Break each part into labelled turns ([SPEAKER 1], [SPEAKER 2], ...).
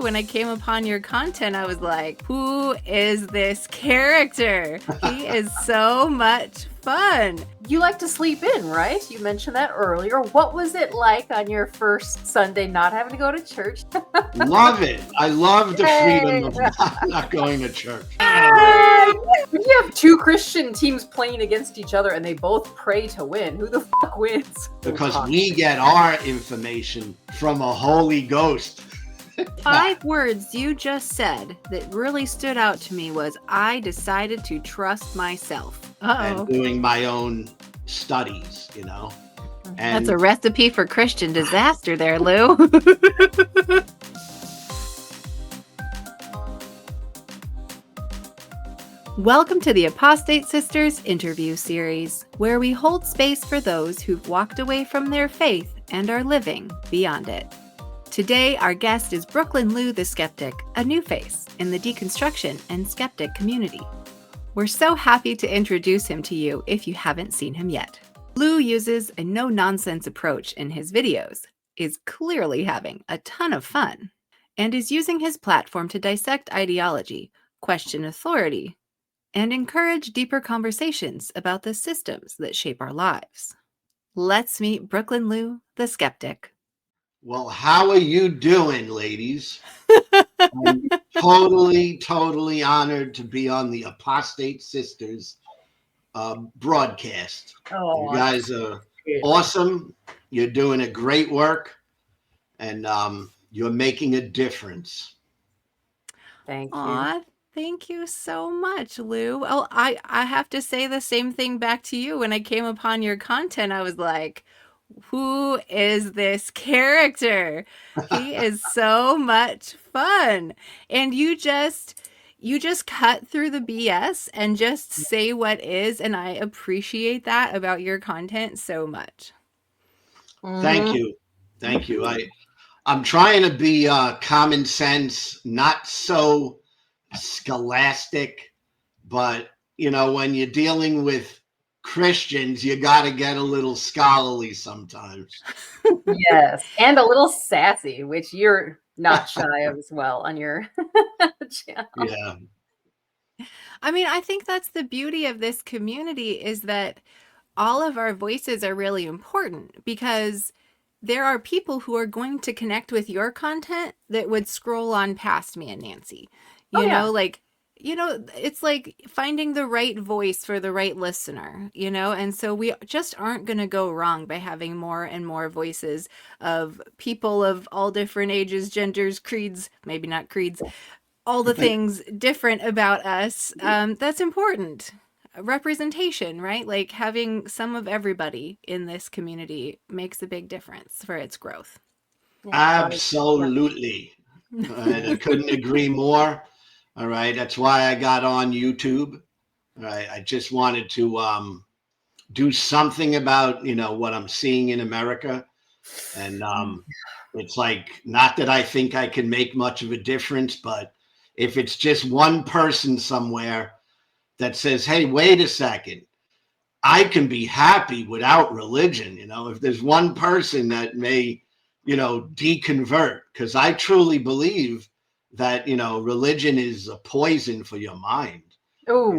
[SPEAKER 1] When I came upon your content, I was like, who is this character? He is so much fun.
[SPEAKER 2] You like to sleep in, right? You mentioned that earlier. What was it like on your first Sunday not having to go to church?
[SPEAKER 3] Love it. I love the freedom of not going to church.
[SPEAKER 2] You have two Christian teams playing against each other and they both pray to win. Who the fuck wins?
[SPEAKER 3] Because we get our information from a Holy Ghost.
[SPEAKER 1] 5 words you just said that really stood out to me was, I decided to trust myself.
[SPEAKER 3] And doing my own studies, you know. And
[SPEAKER 1] that's a recipe for Christian disaster there, Lou. Welcome to the Apostate Sisters interview series, where we hold space for those who've walked away from their faith and are living beyond it. Today, our guest is Brooklyn Lou the Skeptic, a new face in the Deconstruction and Skeptic community. We're so happy to introduce him to you if you haven't seen him yet. Lou uses a no-nonsense approach in his videos, is clearly having a ton of fun, and is using his platform to dissect ideology, question authority, and encourage deeper conversations about the systems that shape our lives. Let's meet Brooklyn Lou the Skeptic.
[SPEAKER 3] well, how are you doing, ladies? I'm totally honored to be on the Apostate Sisters broadcast. You guys are awesome. You're doing a great work, and you're making a difference.
[SPEAKER 2] Thank you.
[SPEAKER 1] Aw, thank you so much, Lou. Oh, I have to say the same thing back to you. When I came upon your content, I was like, who is this character? He is so much fun. And you just cut through the BS and just say what is, and I appreciate that about your content so much.
[SPEAKER 3] Thank you. I'm trying to be common sense, not so scholastic, but you know, when you're dealing with Christians, you got to get a little scholarly sometimes.
[SPEAKER 2] Yes, and a little sassy, which you're not shy of as well on your channel.
[SPEAKER 3] Yeah.
[SPEAKER 1] I mean, I think that's the beauty of this community, is that all of our voices are really important, because there are people who are going to connect with your content that would scroll on past me and Nancy. It's like finding the right voice for the right listener, and so we just aren't going to go wrong by having more and more voices of people of all different ages, genders, creeds, maybe not creeds, all the things different about us. That's important. Representation, right? Like having some of everybody in this community makes a big difference for its growth.
[SPEAKER 3] Absolutely. I couldn't agree more. All right. That's why I got on YouTube. All right. I just wanted to do something about, what I'm seeing in America. And it's like, not that I think I can make much of a difference, but if it's just one person somewhere that says, hey, wait a second, I can be happy without religion. If there's one person that may, deconvert, because I truly believe that, religion is a poison for your mind.
[SPEAKER 2] Oh,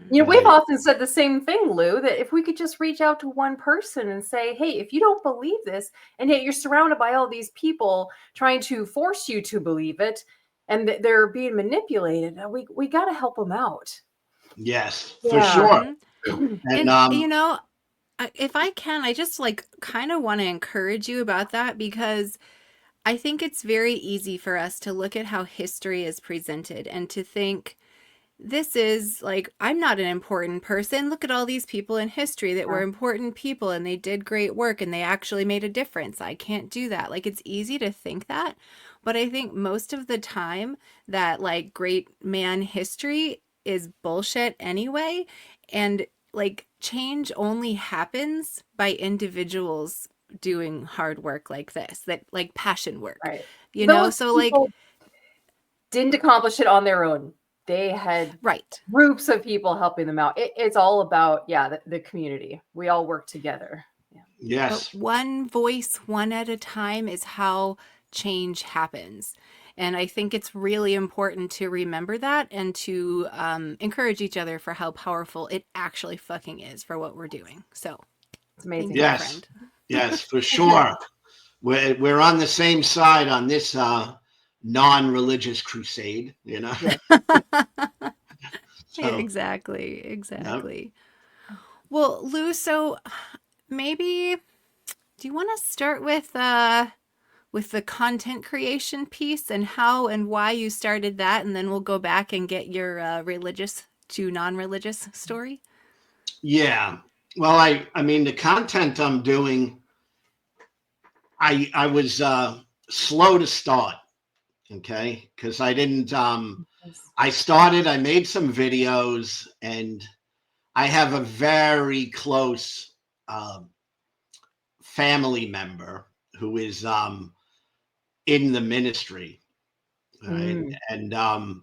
[SPEAKER 2] we've often said the same thing, Lou, that if we could just reach out to one person and say, hey, if you don't believe this, and yet you're surrounded by all these people trying to force you to believe it, and they're being manipulated, we got to help them out.
[SPEAKER 3] Yes, for sure.
[SPEAKER 1] And if I can, I just kind of want to encourage you about that, because I think it's very easy for us to look at how history is presented and to think, this is I'm not an important person. Look at all these people in history that were important people and they did great work and they actually made a difference. I can't do that. It's easy to think that. But I think most of the time that great man history is bullshit anyway. And change only happens by individuals doing hard work like this, that passion work,
[SPEAKER 2] right?
[SPEAKER 1] So
[SPEAKER 2] didn't accomplish it on their own. They had groups of people helping them out. It's all about the community. We all work together.
[SPEAKER 3] Yes.
[SPEAKER 1] But one voice, one at a time, is how change happens. And I think it's really important to remember that and to encourage each other for how powerful it actually fucking is for what we're doing. So
[SPEAKER 2] It's amazing.
[SPEAKER 1] thank you,
[SPEAKER 3] Yes,
[SPEAKER 1] friend.
[SPEAKER 3] yes, for sure. We're on the same side on this non-religious crusade, you know.
[SPEAKER 2] Yeah.
[SPEAKER 3] So,
[SPEAKER 1] Exactly. Well, Lou, so maybe do you want to start with the content creation piece and how and why you started that, and then we'll go back and get your religious to non-religious story?
[SPEAKER 3] yeah. Well, I mean the content I'm doing, I was slow to start, okay? Because I didn't I made some videos, and I have a very close family member who is in the ministry, right? And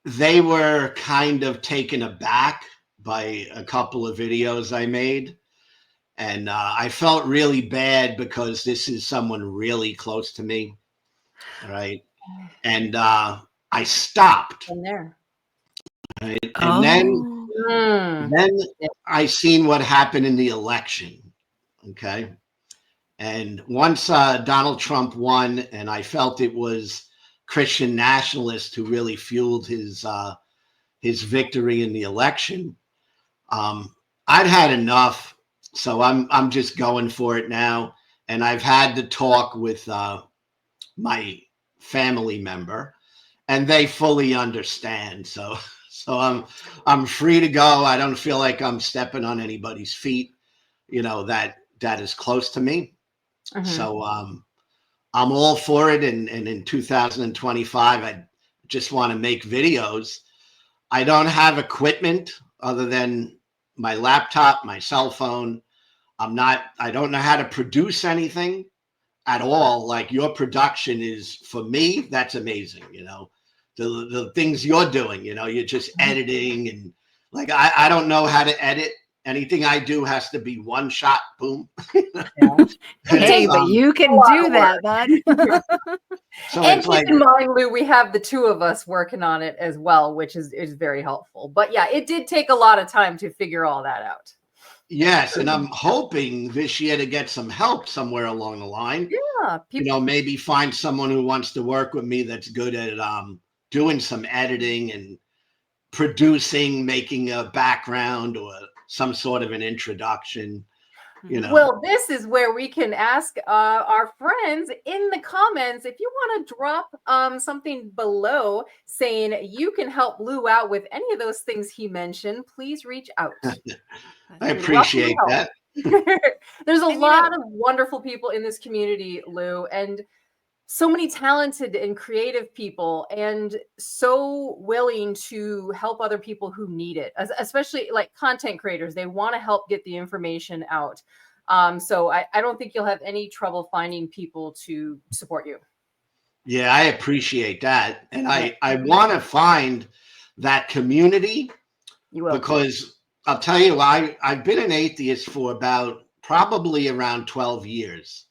[SPEAKER 3] they were kind of taken aback by a couple of videos I made. And I felt really bad because this is someone really close to me, right? And I stopped.
[SPEAKER 2] From there.
[SPEAKER 3] Right? And then I seen what happened in the election, okay? And once Donald Trump won, and I felt it was Christian nationalists who really fueled his victory in the election. I'd had enough, so I'm just going for it now. And I've had the talk with my family member, and they fully understand. So I'm free to go. I don't feel like I'm stepping on anybody's feet, you know, that is close to me. So I'm all for it. And in 2025, I just want to make videos. I don't have equipment other than my laptop, my cell phone. I don't know how to produce anything at all. Like your production is, for me, that's amazing. You know, the things you're doing, you know, you're just editing, and like, I don't know how to edit. Anything I do has to be one shot, boom.
[SPEAKER 1] Hey, but you can do that, bud.
[SPEAKER 2] So and keep in mind, Lou, we have the two of us working on it as well, which is very helpful. But yeah, it did take a lot of time to figure all that out.
[SPEAKER 3] Yes, and I'm hoping this year to get some help somewhere along the line.
[SPEAKER 2] Yeah,
[SPEAKER 3] you know, maybe find someone who wants to work with me that's good at doing some editing and producing, making a background or some sort of an introduction. You know.
[SPEAKER 2] Well, this is where we can ask our friends in the comments if you want to drop something below saying you can help Lou out with any of those things he mentioned. Please reach out.
[SPEAKER 3] I appreciate that.
[SPEAKER 2] There's a lot of wonderful people in this community, Lou, and so many talented and creative people, and so willing to help other people who need it, especially like content creators. They want to help get the information out. So I don't think you'll have any trouble finding people to support you.
[SPEAKER 3] Yeah, I appreciate that. And I want to find that community. You will. Because I'll tell you, I've been an atheist for about probably around 12 years.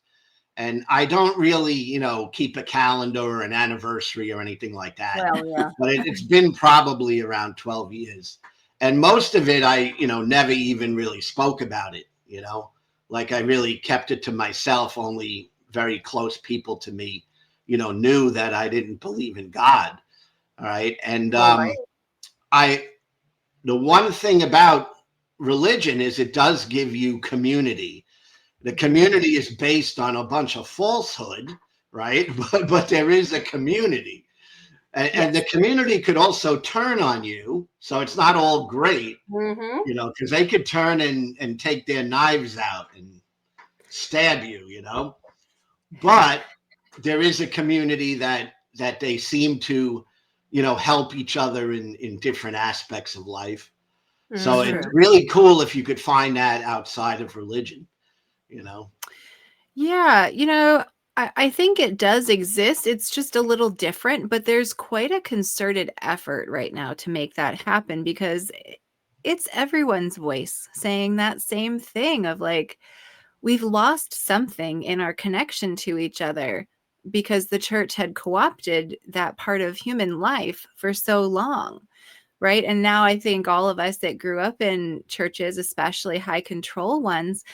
[SPEAKER 3] And I don't really, you know, keep a calendar or an anniversary or anything like that.
[SPEAKER 2] Well, yeah.
[SPEAKER 3] But it's been probably around 12 years. And most of it, I, you know, never even really spoke about it, you know. Like I really kept it to myself. Only very close people to me, you know, knew that I didn't believe in God. All right. And the one thing about religion is it does give you community. The community is based on a bunch of falsehood, right? But there is a community. And the community could also turn on you. So it's not all great, you know, because they could turn and take their knives out and stab you, you know. But there is a community that they seem to, you know, help each other in different aspects of life. So it's really cool if you could find that outside of religion, you know.
[SPEAKER 1] Yeah, you know, I think it does exist. It's just a little different, but there's quite a concerted effort right now to make that happen, because it's everyone's voice saying that same thing of like, we've lost something in our connection to each other. because the church had co-opted that part of human life for so long. Right. And now I think all of us that grew up in churches, especially high control ones,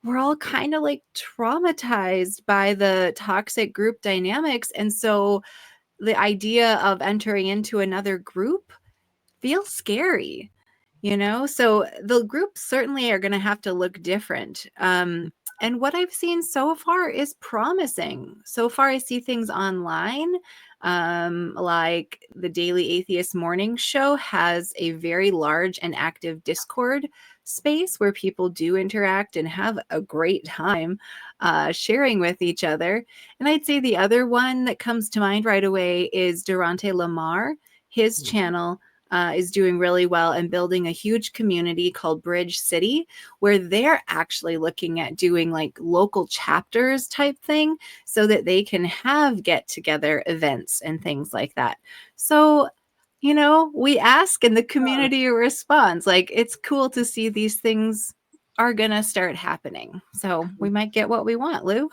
[SPEAKER 1] we're all kind of like traumatized by the toxic group dynamics. And so the idea of entering into another group feels scary, So the groups certainly are going to have to look different. And what I've seen so far is promising. So far, I see things online, like the Daily Atheist Morning Show has a very large and active Discord space where people do interact and have a great time sharing with each other. And I'd say the other one that comes to mind right away is Durante Lamar. His channel is doing really well and building a huge community called Bridge City, where they're actually looking at doing like local chapters type thing so that they can have get together events and things like that. So, we ask and the community responds. Like, it's cool to see these things are going to start happening. So we might get what we want, Lou.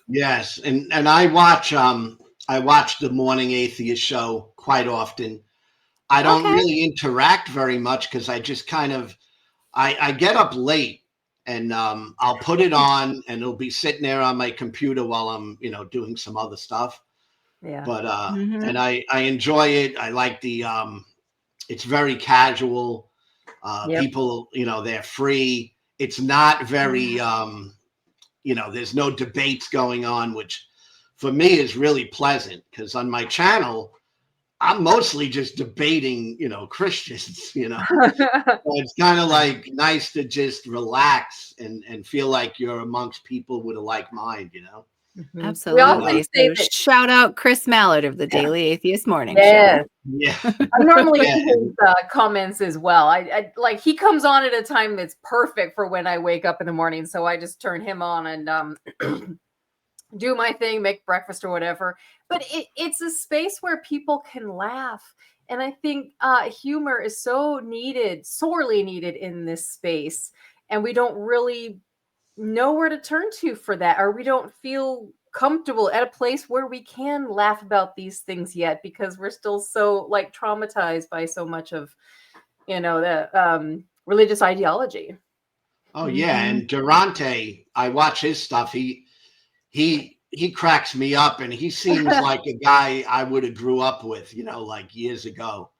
[SPEAKER 3] Yes. And I watch the Morning Atheist show quite often. I don't really interact very much because I just kind of, I get up late and I'll put it on and it'll be sitting there on my computer while I'm, doing some other stuff.
[SPEAKER 2] Yeah.
[SPEAKER 3] But, and I enjoy it. I like it's very casual. People, they're free. It's not very, there's no debates going on, which for me is really pleasant because on my channel, I'm mostly just debating, Christians, So it's kind of like nice to just relax and feel like you're amongst people with a like mind,
[SPEAKER 1] Absolutely. So shout out Chris Mallard of the Daily Atheist Morning Show.
[SPEAKER 3] Yeah.
[SPEAKER 2] I normally get his comments as well. I like he comes on at a time that's perfect for when I wake up in the morning. So I just turn him on and do my thing, make breakfast or whatever. But it's a space where people can laugh. And I think humor is so needed, sorely needed in this space. And we don't really know where to turn to for that, or we don't feel comfortable at a place where we can laugh about these things yet because we're still so like traumatized by so much of, the religious ideology.
[SPEAKER 3] Oh, yeah. And Durante, I watch his stuff. He cracks me up and he seems like a guy I would have grew up with, like years ago.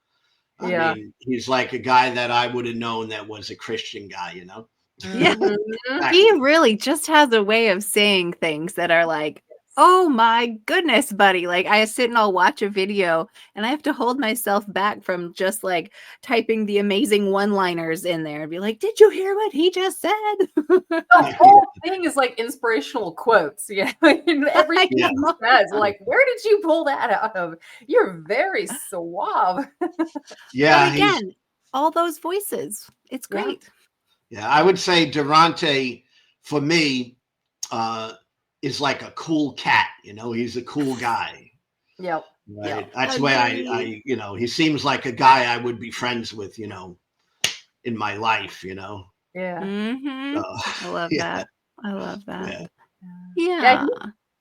[SPEAKER 3] I mean, he's like a guy that I would have known that was a Christian guy,
[SPEAKER 1] Yeah. He really just has a way of saying things that are like, oh my goodness, buddy. Like I sit and I'll watch a video and I have to hold myself back from just like typing the amazing one-liners in there and be like, did you hear what he just said?
[SPEAKER 2] The whole thing is like inspirational quotes. Yeah. Everything he says, like, where did you pull that out of? You're very suave.
[SPEAKER 1] Yeah. But again, all those voices. It's great.
[SPEAKER 3] Yeah, I would say Durante, for me, is like a cool cat. He's a cool guy.
[SPEAKER 2] Yep.
[SPEAKER 3] Right.
[SPEAKER 2] Yep.
[SPEAKER 3] That's why I he seems like a guy I would be friends with, in my life.
[SPEAKER 2] Yeah.
[SPEAKER 1] Mm-hmm. I love that. I love that.
[SPEAKER 2] Yeah.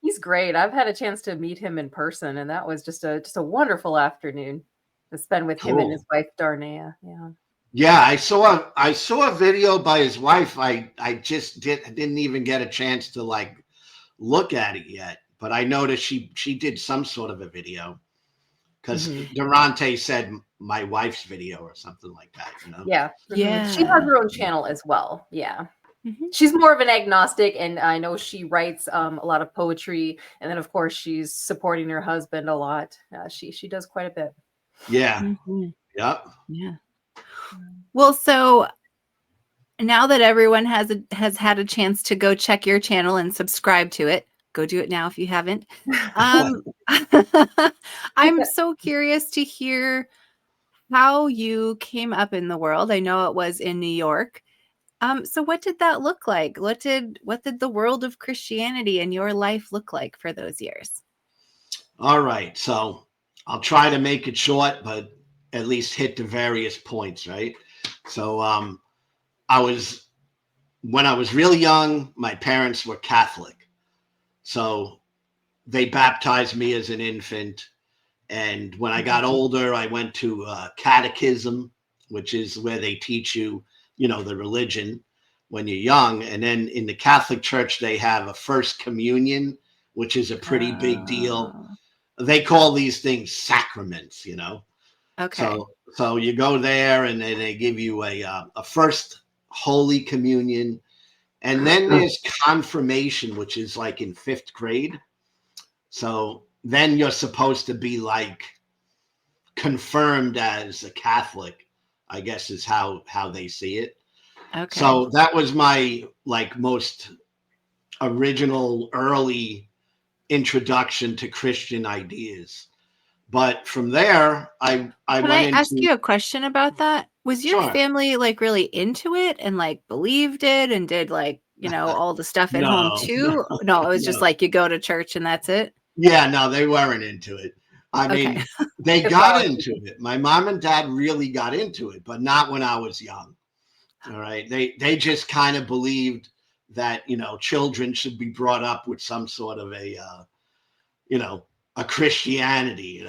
[SPEAKER 2] He's great. I've had a chance to meet him in person, and that was just a wonderful afternoon to spend with him and his wife Darnea. Yeah.
[SPEAKER 3] Yeah, I saw a video by his wife. I just didn't even get a chance to like look at it yet, but I noticed she did some sort of a video because Durante said my wife's video or something like that.
[SPEAKER 2] Yeah. She has her own channel as well. Yeah. She's more of an agnostic, and I know she writes a lot of poetry, and then of course she's supporting her husband a lot. She does quite a bit.
[SPEAKER 3] Yeah. Yep.
[SPEAKER 1] Yeah. Well, so now that everyone has had a chance to go check your channel and subscribe to it, go do it now if you haven't. I'm so curious to hear how you came up in the world. I know it was in New York. So what did that look like? What did the world of Christianity and your life look like for those years?
[SPEAKER 3] All right. So I'll try to make it short, but at least hit the various points, right? So when I was really young, my parents were Catholic. So they baptized me as an infant. And when I got older, I went to catechism, which is where they teach you, the religion when you're young. And then in the Catholic Church, they have a first communion, which is a pretty big deal. They call these things sacraments,
[SPEAKER 1] Okay.
[SPEAKER 3] So you go there and then they give you a first Holy Communion. And then there's confirmation, which is like in 5th grade. So then you're supposed to be like confirmed as a Catholic, I guess is how they see it.
[SPEAKER 1] Okay.
[SPEAKER 3] So that was my like most original early introduction to Christian ideas. But from there, I
[SPEAKER 1] Can I ask you a question about that? Was your
[SPEAKER 3] Sure.
[SPEAKER 1] family like really into it and like believed it and did like, all the stuff at home too? No, it was just like you go to church and that's it?
[SPEAKER 3] Yeah, no, they weren't into it. I mean, they got into it. My mom and dad really got into it, but not when I was young. All right. They just kind of believed that, children should be brought up with some sort of a Christianity,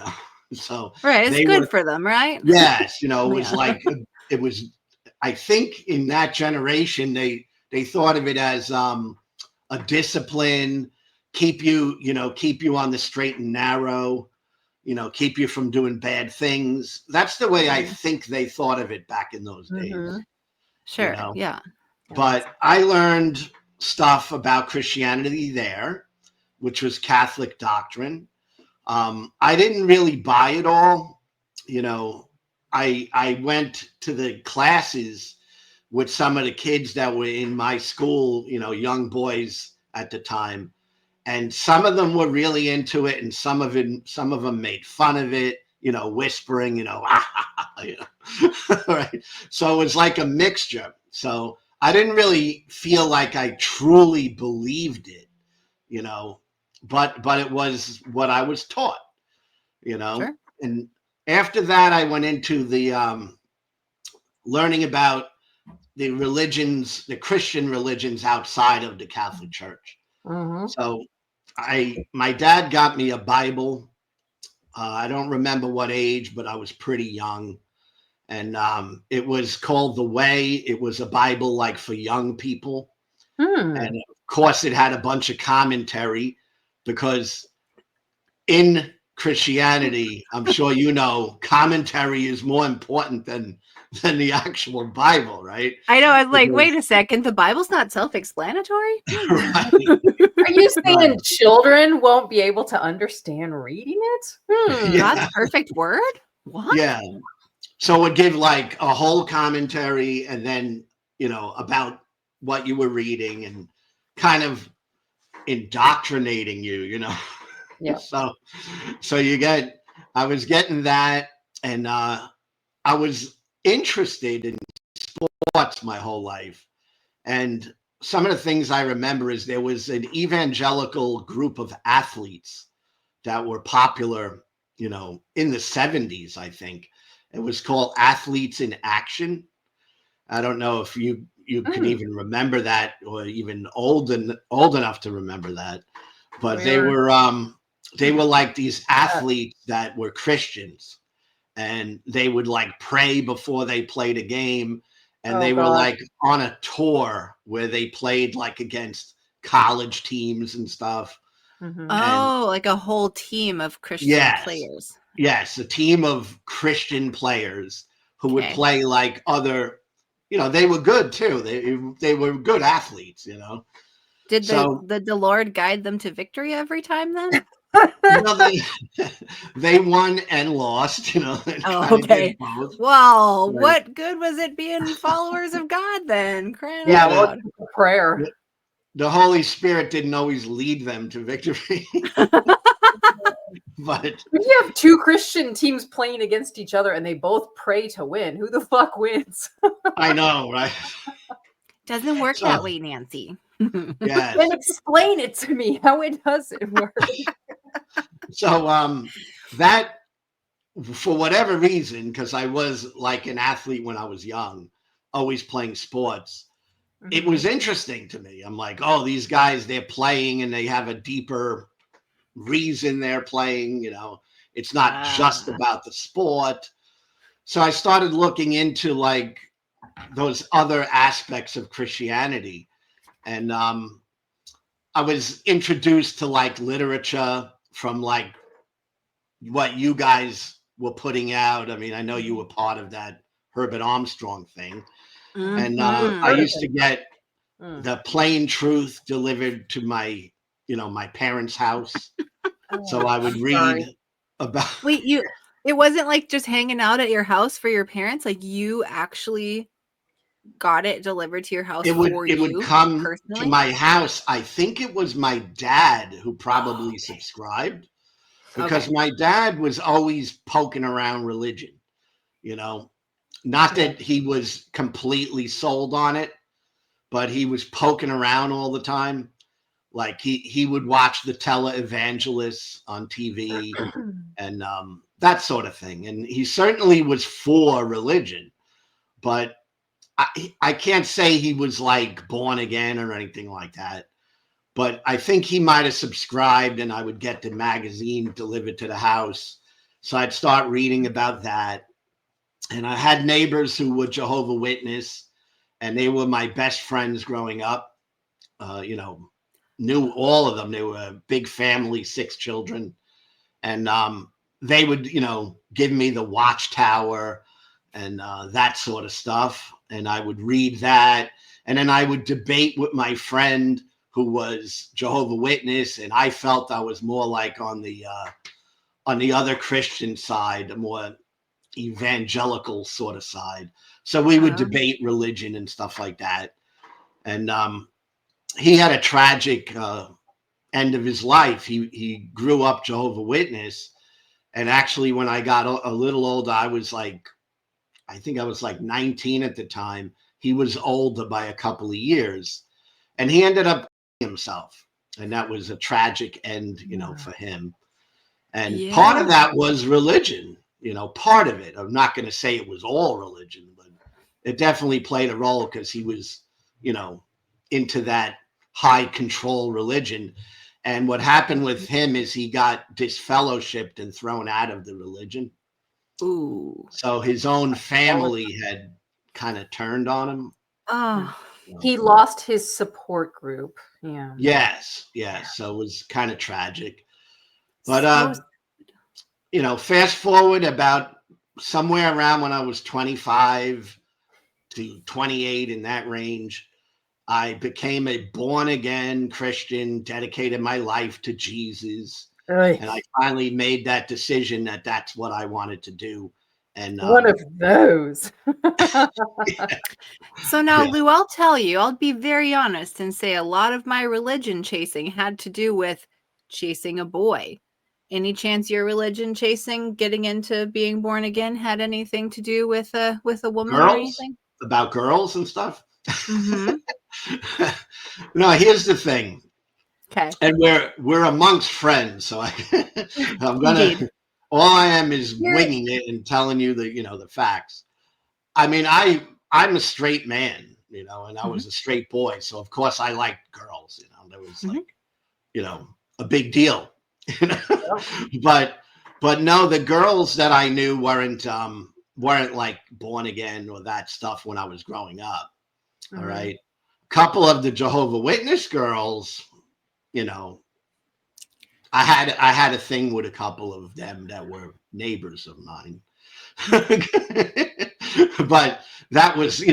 [SPEAKER 3] So
[SPEAKER 1] Right. It's good for them, right?
[SPEAKER 3] Yes. It was like, I think in that generation, they thought of it as a discipline, keep you on the straight and narrow, keep you from doing bad things. That's the way I think they thought of it back in those days.
[SPEAKER 1] Sure. Yeah.
[SPEAKER 3] But I learned stuff about Christianity there, which was Catholic doctrine. I didn't really buy it all. I went to the classes with some of the kids that were in my school, young boys at the time. And some of them were really into it, and some of them made fun of it, whispering, right. So it was like a mixture. So I didn't really feel like I truly believed it, but it was what I was taught,
[SPEAKER 1] Sure.
[SPEAKER 3] And after that, I went into the learning about the religions, the Christian religions outside of the Catholic Church. So my dad got me a Bible. I don't remember what age, but I was pretty young. And it was called The Way. It was a Bible like for young people. And of course, it had a bunch of commentary because in Christianity, I'm sure commentary is more important than the actual Bible, right?
[SPEAKER 1] I know. I was like, wait a second. The Bible's not self-explanatory?
[SPEAKER 3] Right.
[SPEAKER 2] Are you saying children won't be able to understand reading it?
[SPEAKER 1] God's perfect word? What?
[SPEAKER 3] Yeah. So it would give like a whole commentary and then, about what you were reading and kind of indoctrinating you,
[SPEAKER 2] Yeah.
[SPEAKER 3] So I was getting that, and I was interested in sports my whole life. And some of the things I remember is there was an evangelical group of athletes that were popular, in the 70s, I think. It was called Athletes in Action. I don't know if you can even remember that, or even old enough to remember that. But they were like these athletes that were Christians, and they would like pray before they played a game, and they were like on a tour where they played like against college teams and stuff.
[SPEAKER 1] Oh, like a whole team of Christian players.
[SPEAKER 3] Yes, a team of Christian players who would play like other, they were good too. They were good athletes,
[SPEAKER 1] Did the Lord guide them to victory every time then?
[SPEAKER 3] They won and lost,
[SPEAKER 1] Oh, okay. Well, what good was it being followers of God then?
[SPEAKER 2] Prayer.
[SPEAKER 3] The Holy Spirit didn't always lead them to victory. But
[SPEAKER 2] if you have two Christian teams playing against each other and they both pray to win, who the fuck wins?
[SPEAKER 3] I know, right?
[SPEAKER 1] Doesn't work that way, Nancy.
[SPEAKER 3] Yes.
[SPEAKER 2] Then explain it to me how it doesn't work.
[SPEAKER 3] So that, for whatever reason, because I was like an athlete when I was young, always playing sports, it was interesting to me. I'm like, oh, these guys, they're playing and they have a deeper, reason they're playing. It's not just about the sport. So I started looking into like those other aspects of Christianity. And I was introduced to like literature from like what you guys were putting out. I mean, I know you were part of that Herbert Armstrong thing. And I used to get the plain truth delivered to my, my parents' house. So I would read about.
[SPEAKER 1] Wait, it wasn't like just hanging out at your house for your parents? Like you actually got it delivered to your house
[SPEAKER 3] It would come
[SPEAKER 1] personally?
[SPEAKER 3] to my house. I think it was my dad who probably subscribed, because my dad was always poking around religion, not that he was completely sold on it, but he was poking around all the time. Like he would watch the televangelists on TV and that sort of thing. And he certainly was for religion, but I can't say he was like born again or anything like that. But I think he might have subscribed, and I would get the magazine delivered to the house. So I'd start reading about that. And I had neighbors who were Jehovah's Witness, and they were my best friends growing up. Knew all of them. They were a big family, 6 children. And they would, give me the Watchtower and that sort of stuff. And I would read that. And then I would debate with my friend who was Jehovah's Witness. And I felt I was more like on the other Christian side, the more evangelical sort of side. So we would debate religion and stuff like that. And he had a tragic end of his life. He grew up Jehovah's Witness. And actually, when I got a little older, I think I was like 19 at the time. He was older by a couple of years. And he ended up himself. And that was a tragic end, for him. And part of that was religion, part of it. I'm not going to say it was all religion, but it definitely played a role because he was, into that high control religion. And what happened with him is he got disfellowshipped and thrown out of the religion.
[SPEAKER 1] Ooh.
[SPEAKER 3] So his own family had kind of turned on him.
[SPEAKER 1] Oh.
[SPEAKER 2] He lost his support group. Yeah.
[SPEAKER 3] Yes. So it was kind of tragic. But, fast forward about somewhere around when I was 25 to 28, in that range, I became a born-again Christian, dedicated my life to Jesus. And I finally made that decision that that's what I wanted to do. And
[SPEAKER 2] one of those.
[SPEAKER 1] So now, Lou, I'll tell you, I'll be very honest and say a lot of my religion chasing had to do with chasing a boy. Any chance your religion chasing, getting into being born again, had anything to do with a woman or anything?
[SPEAKER 3] About girls and stuff?
[SPEAKER 1] Mm-hmm.
[SPEAKER 3] No, here's the thing.
[SPEAKER 1] Okay.
[SPEAKER 3] And we're amongst friends, so I'm gonna.
[SPEAKER 1] Indeed.
[SPEAKER 3] All I am is winging it and telling you the facts. I mean, I'm a straight man, and I was a straight boy, so of course I liked girls. That was like, a big deal. But no, the girls that I knew weren't like born again or that stuff when I was growing up. All right. A couple of the Jehovah's Witness girls, I had a thing with a couple of them that were neighbors of mine. But that was,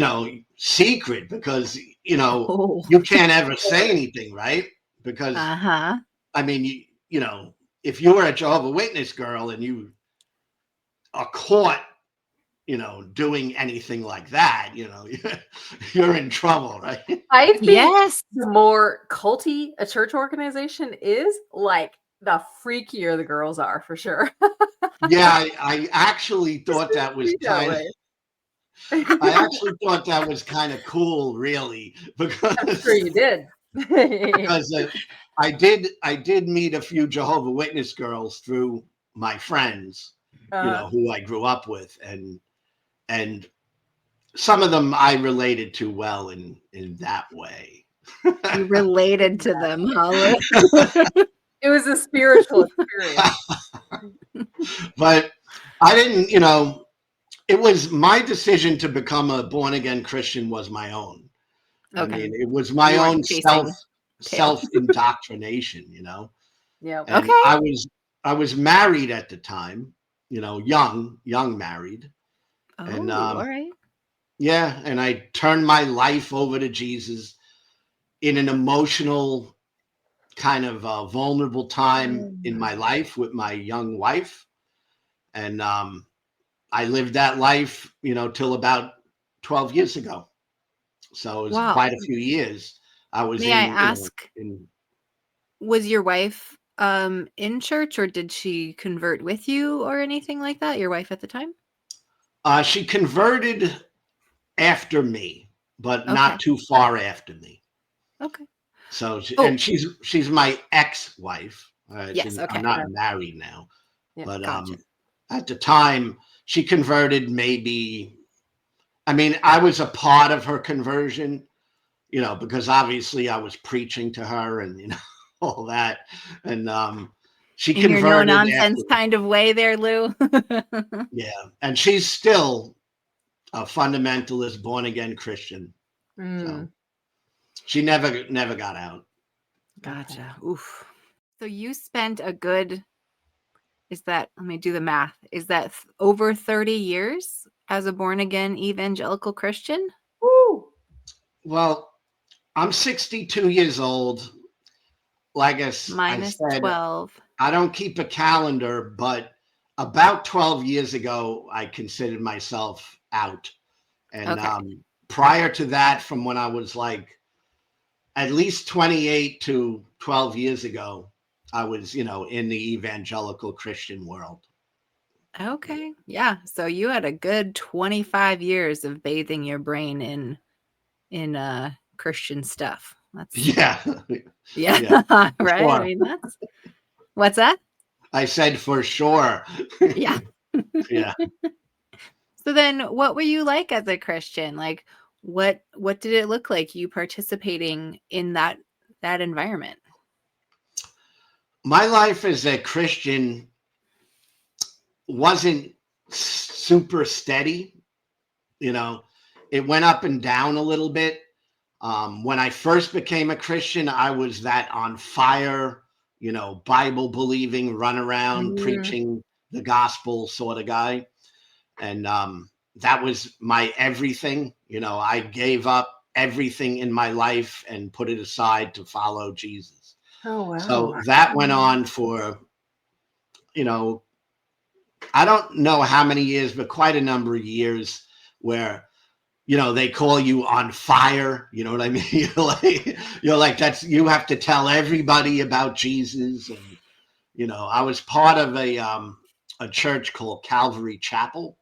[SPEAKER 3] secret because, you can't ever say anything, right? Because, I mean, if you were a Jehovah's Witness girl and you are caught, doing anything like that, you're in trouble, right?
[SPEAKER 2] I think the more culty a church organization is, like, the freakier the girls are, for sure.
[SPEAKER 3] Yeah, I actually thought that was kind of cool, really, because
[SPEAKER 2] I'm sure you did.
[SPEAKER 3] Because I did meet a few Jehovah's Witness girls through my friends, who I grew up with, and some of them I related to well in that way.
[SPEAKER 1] You related to them, huh?
[SPEAKER 2] It was a spiritual experience.
[SPEAKER 3] But I didn't, it was my decision to become a born again Christian was my own. I
[SPEAKER 1] Okay.
[SPEAKER 3] mean, it was my
[SPEAKER 1] You weren't
[SPEAKER 3] own
[SPEAKER 1] chasing tail.
[SPEAKER 3] self indoctrination,
[SPEAKER 2] Yeah.
[SPEAKER 3] and
[SPEAKER 1] Okay.
[SPEAKER 3] I was married at the time, young married, and
[SPEAKER 1] Oh, all right.
[SPEAKER 3] yeah, and I turned my life over to Jesus in an emotional kind of vulnerable time in my life with my young wife, and I lived that life, till about 12 years ago. So it was
[SPEAKER 1] Wow.
[SPEAKER 3] quite a few years. I was
[SPEAKER 1] May I
[SPEAKER 3] in,
[SPEAKER 1] ask,
[SPEAKER 3] in
[SPEAKER 1] was your wife in church, or did she convert with you or anything like that? Your wife at the time?
[SPEAKER 3] she converted after me, but
[SPEAKER 1] Okay.
[SPEAKER 3] not too far after me.
[SPEAKER 1] Okay.
[SPEAKER 3] So,
[SPEAKER 1] Oh,
[SPEAKER 3] and she's my ex-wife.
[SPEAKER 1] yes.
[SPEAKER 3] I'm
[SPEAKER 1] Okay.
[SPEAKER 3] not married now,
[SPEAKER 2] Yeah.
[SPEAKER 3] but
[SPEAKER 1] Gotcha.
[SPEAKER 3] at the time she converted. Maybe, I mean, I was a part of her conversion, because obviously I was preaching to her and all that, and she
[SPEAKER 1] In your no
[SPEAKER 3] converted after.
[SPEAKER 1] nonsense kind of way there, Lou.
[SPEAKER 3] Yeah, and she's still a fundamentalist, born again Christian. So
[SPEAKER 2] Mm.
[SPEAKER 3] she never got out.
[SPEAKER 1] Gotcha. Oof. So you spent a good, let me do the math. Is that over 30 years as a born again evangelical Christian?
[SPEAKER 2] Woo.
[SPEAKER 3] Well, I'm 62 years old. Like I
[SPEAKER 1] Minus
[SPEAKER 3] said,
[SPEAKER 1] 12.
[SPEAKER 3] I don't keep a calendar, but about 12 years ago, I considered myself out. And
[SPEAKER 1] Okay.
[SPEAKER 3] prior to that, from when I was like at least 28 to 12 years ago, I was, in the evangelical Christian world.
[SPEAKER 1] Okay. Yeah. So you had a good 25 years of bathing your brain in Christian stuff. That's
[SPEAKER 3] Yeah.
[SPEAKER 1] yeah,
[SPEAKER 3] Yeah.
[SPEAKER 1] right? I
[SPEAKER 3] Sure.
[SPEAKER 1] mean, that's what's that?
[SPEAKER 3] I said for sure.
[SPEAKER 1] Yeah.
[SPEAKER 3] Yeah.
[SPEAKER 1] So then what were you like as a Christian? Like what did it look like you participating in that environment?
[SPEAKER 3] My life as a Christian wasn't super steady. You know, it went up and down a little bit. When I first became a Christian, I was that on fire, Bible believing, run around
[SPEAKER 2] Mm.
[SPEAKER 3] preaching the gospel sort of guy. And that was my everything. I gave up everything in my life and put it aside to follow Jesus.
[SPEAKER 2] Oh wow.
[SPEAKER 3] So that went on for, you know, I don't know how many years, but quite a number of years where, they call you on fire. You know what I mean? You're like, you have to tell everybody about Jesus. And, I was part of a church called Calvary Chapel,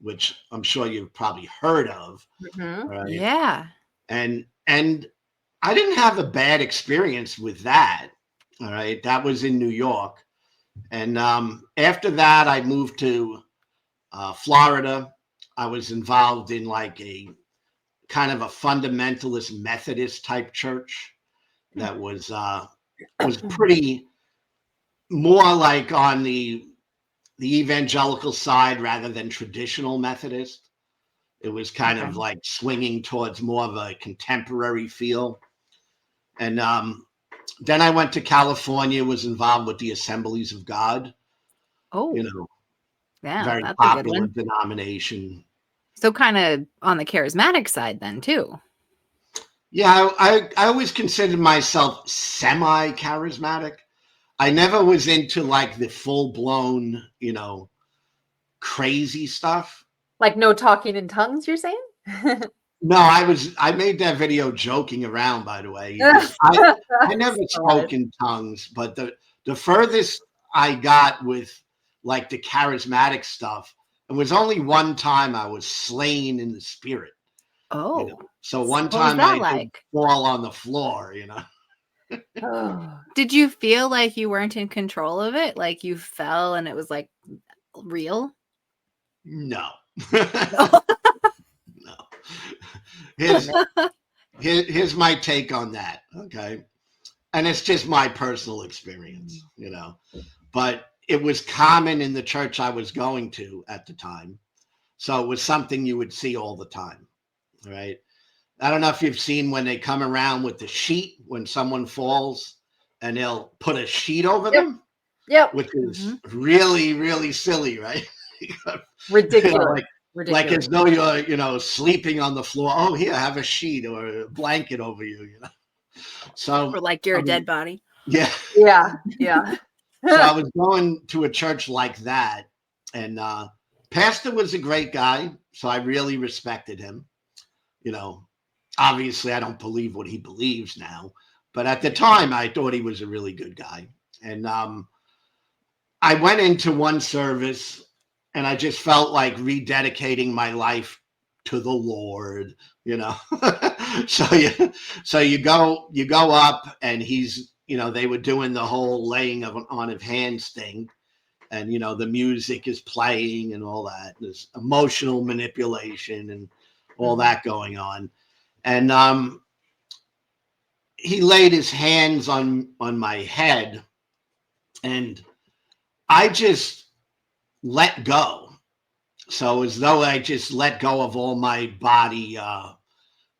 [SPEAKER 3] which I'm sure you've probably heard of.
[SPEAKER 2] Mm-hmm.
[SPEAKER 3] Right.
[SPEAKER 1] Yeah.
[SPEAKER 3] And I didn't have a bad experience with that. All right. That was in New York. And after that, I moved to Florida. I was involved in like a kind of a fundamentalist Methodist type church that was pretty more like on the evangelical side rather than traditional Methodist. It was kind
[SPEAKER 1] Okay.
[SPEAKER 3] of like swinging towards more of a contemporary feel. And then I went to California, was involved with the Assemblies of God,
[SPEAKER 1] Oh, yeah,
[SPEAKER 3] very
[SPEAKER 1] that's a good
[SPEAKER 3] popular
[SPEAKER 1] one.
[SPEAKER 3] denomination.
[SPEAKER 1] So kind of on the charismatic side then too.
[SPEAKER 3] Yeah, I always considered myself semi-charismatic. I never was into like the full-blown, crazy stuff.
[SPEAKER 2] Like no talking in tongues, you're saying?
[SPEAKER 3] No, I made that video joking around, by the way. I never spoke in tongues, but the furthest I got with like the charismatic stuff, it was only one time I was slain in the spirit.
[SPEAKER 1] Oh.
[SPEAKER 3] So one
[SPEAKER 1] What was
[SPEAKER 3] time
[SPEAKER 1] that
[SPEAKER 3] I did
[SPEAKER 1] like?
[SPEAKER 3] fall on the floor,
[SPEAKER 2] Oh.
[SPEAKER 1] Did you feel like you weren't in control of it? Like you fell and it was like real?
[SPEAKER 3] No.
[SPEAKER 1] No.
[SPEAKER 3] No. Here's my take on that. Okay. and it's just my personal experience, but it was common in the church I was going to at the time. So it was something you would see all the time, right? I don't know if you've seen when they come around with the sheet when someone falls and they'll put a sheet over them, which is really, really silly, right?
[SPEAKER 2] Ridiculous.
[SPEAKER 3] Like as though you're, sleeping on the floor. Oh, here, have a sheet or a blanket over you, So,
[SPEAKER 1] or like you're a dead body.
[SPEAKER 3] Yeah. So I was going to a church like that, and pastor was a great guy, so I really respected him. Obviously I don't believe what he believes now, but at the time I thought he was a really good guy. And I went into one service and I just felt like rededicating my life to the Lord, So you go up and he's, they were doing the whole laying on of hands thing. And, the music is playing and all that. There's emotional manipulation and all that going on. And he laid his hands on my head and I just let go. So as though I just let go of all my body,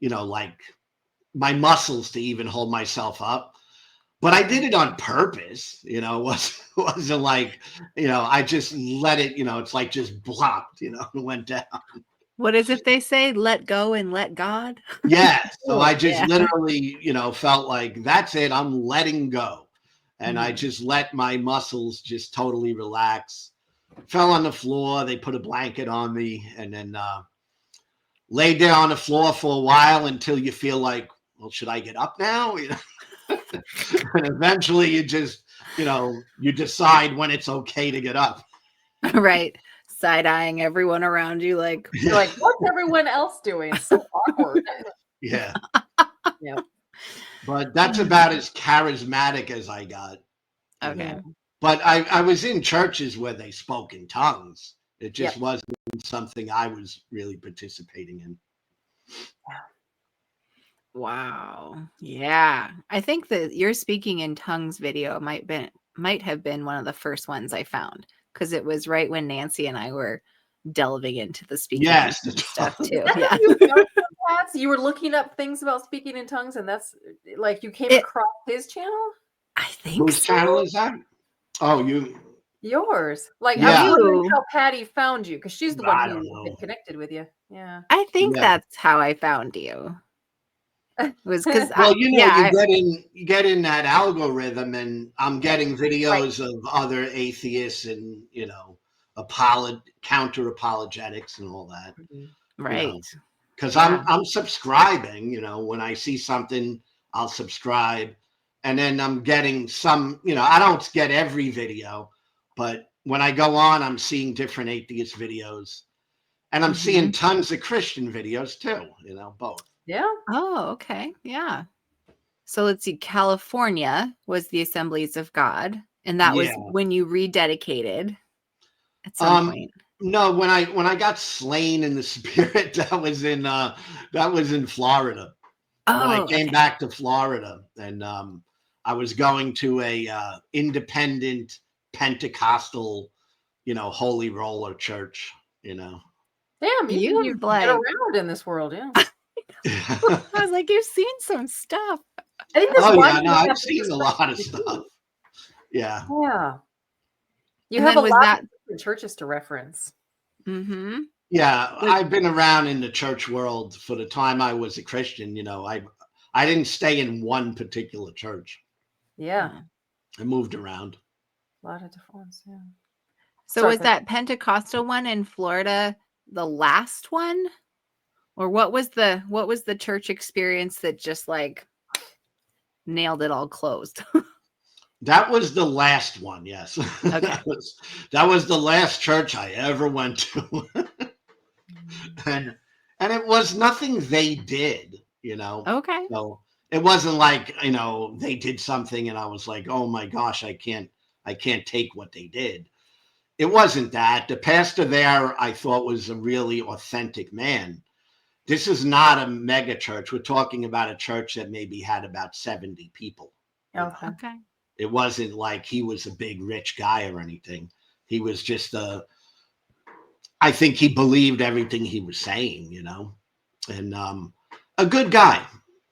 [SPEAKER 3] like my muscles to even hold myself up. But I did it on purpose, it wasn't like, I just let it, it's like just blocked, it went down.
[SPEAKER 1] What is it they say? Let go and let God?
[SPEAKER 3] Yeah. So I just literally, felt like that's it. I'm letting go. And I just let my muscles just totally relax. Fell on the floor. They put a blanket on me and then laid there on the floor for a while until you feel like, well, should I get up now? And eventually you just, you decide when it's okay to get up.
[SPEAKER 1] Right. Side-eyeing everyone around you like,
[SPEAKER 2] you're like, what's everyone else doing? It's so awkward.
[SPEAKER 3] Yeah. But that's about as charismatic as I got.
[SPEAKER 1] Okay.
[SPEAKER 3] But I was in churches where they spoke in tongues. It just wasn't something I was really participating in.
[SPEAKER 1] Wow. Yeah. I think that your speaking in tongues video might have been one of the first ones I found, because it was right when Nancy and I were delving into the speaking in tongues stuff too. Yeah.
[SPEAKER 2] You were looking up things about speaking in tongues, and that's like you came across his channel?
[SPEAKER 1] I think
[SPEAKER 3] Whose channel is that? Oh,
[SPEAKER 2] yours. Like I'm wondering how Patty found you, because she's the one who connected with you. Yeah.
[SPEAKER 1] I think that's how I found you. It was because
[SPEAKER 3] you get in that algorithm, and I'm getting videos of other atheists and counter apologetics and all that.
[SPEAKER 1] Right.
[SPEAKER 3] Because I'm subscribing, when I see something, I'll subscribe. And then I'm getting some, I don't get every video, but when I go on, I'm seeing different atheist videos. And I'm seeing tons of Christian videos too, both.
[SPEAKER 2] Yeah.
[SPEAKER 1] Oh, okay. Yeah. So let's see. California was the Assemblies of God. And that was when you rededicated at some point.
[SPEAKER 3] No, when I got slain in the spirit, that was in Florida.
[SPEAKER 1] Oh,
[SPEAKER 3] when I came back to Florida, and I was going to a independent Pentecostal, holy roller church,
[SPEAKER 2] Damn, you get around in this world, yeah.
[SPEAKER 1] I was like, you've seen some stuff.
[SPEAKER 2] I think
[SPEAKER 3] I've seen a lot of stuff. Yeah.
[SPEAKER 2] Yeah. You have a lot of different churches to reference.
[SPEAKER 1] Mm-hmm.
[SPEAKER 3] Yeah, I've been around in the church world for the time I was a Christian. I didn't stay in one particular church.
[SPEAKER 2] Yeah.
[SPEAKER 3] I moved around.
[SPEAKER 2] A lot of different ones, yeah.
[SPEAKER 1] So was that Pentecostal one in Florida the last one? Or what was the church experience that just like nailed it all closed?
[SPEAKER 3] That was the last one, yes.
[SPEAKER 1] Okay.
[SPEAKER 3] that was the last church I ever went to. and it was nothing they did,
[SPEAKER 1] Okay.
[SPEAKER 3] So it wasn't like, they did something and I was like, oh my gosh, I can't take what they did. It wasn't that. The pastor there, I thought, was a really authentic man. This is not a mega church. We're talking about a church that maybe had about 70 people. you know.
[SPEAKER 2] Okay.
[SPEAKER 1] Okay.
[SPEAKER 3] It wasn't like he was a big rich guy or anything. He was just I think he believed everything he was saying, you know, and a good guy.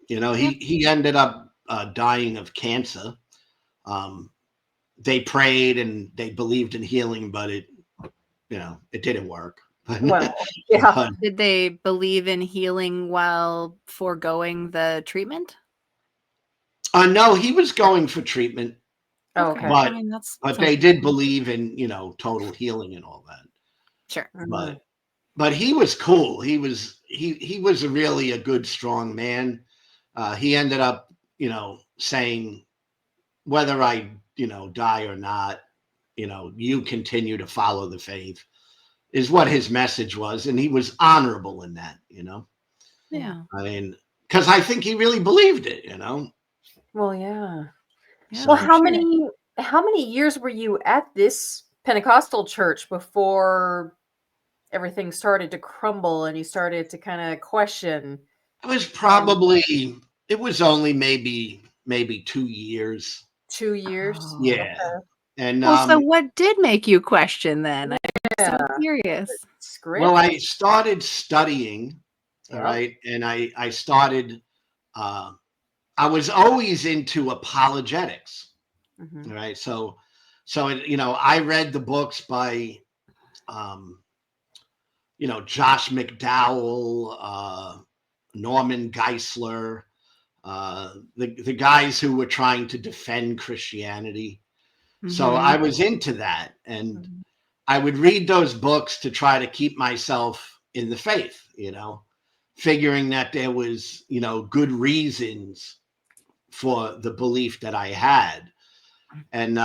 [SPEAKER 3] You know, he ended up dying of cancer. They prayed and they believed in healing, but it didn't work.
[SPEAKER 2] Well, yeah.
[SPEAKER 3] But,
[SPEAKER 1] Did they believe in healing while foregoing the treatment?
[SPEAKER 3] no, he was going for treatment,
[SPEAKER 2] Okay.
[SPEAKER 3] but
[SPEAKER 1] I mean, that's
[SPEAKER 3] they did believe in, you know, total healing and all that.
[SPEAKER 1] sure.
[SPEAKER 3] But he was cool. He was really a good, strong man. He ended up, you know, saying, whether I, you know, die or not, you know, you continue to follow the faith, is what his message was. And he was honorable in that, you know.
[SPEAKER 1] Yeah.
[SPEAKER 3] I mean, because I think he really believed it, you know.
[SPEAKER 2] Well, yeah.
[SPEAKER 1] Yeah,
[SPEAKER 2] Well,
[SPEAKER 1] for
[SPEAKER 2] how
[SPEAKER 1] sure.
[SPEAKER 2] many years were you at this Pentecostal church before everything started to crumble and you started to kind of question?
[SPEAKER 3] It was
[SPEAKER 2] And
[SPEAKER 3] it was only maybe 2 years.
[SPEAKER 2] 2 years?
[SPEAKER 1] Oh.
[SPEAKER 3] Yeah. And
[SPEAKER 1] Well, so what did make you question then? I'm so
[SPEAKER 2] Yeah.
[SPEAKER 1] curious.
[SPEAKER 3] well,
[SPEAKER 2] Script.
[SPEAKER 3] I started studying, all
[SPEAKER 2] Yep.
[SPEAKER 3] right, and I started. Uh, I was always into apologetics,
[SPEAKER 2] Mhm.
[SPEAKER 3] all right. So you know, I read the books by, um, you know, Josh McDowell, Norman Geisler, the guys who were trying to defend Christianity. So I
[SPEAKER 1] Mhm.
[SPEAKER 3] was into that, and
[SPEAKER 2] Mhm.
[SPEAKER 3] I would read those books to try to keep myself in the faith, you know, figuring that there was, you know, good reasons for the belief that I had. And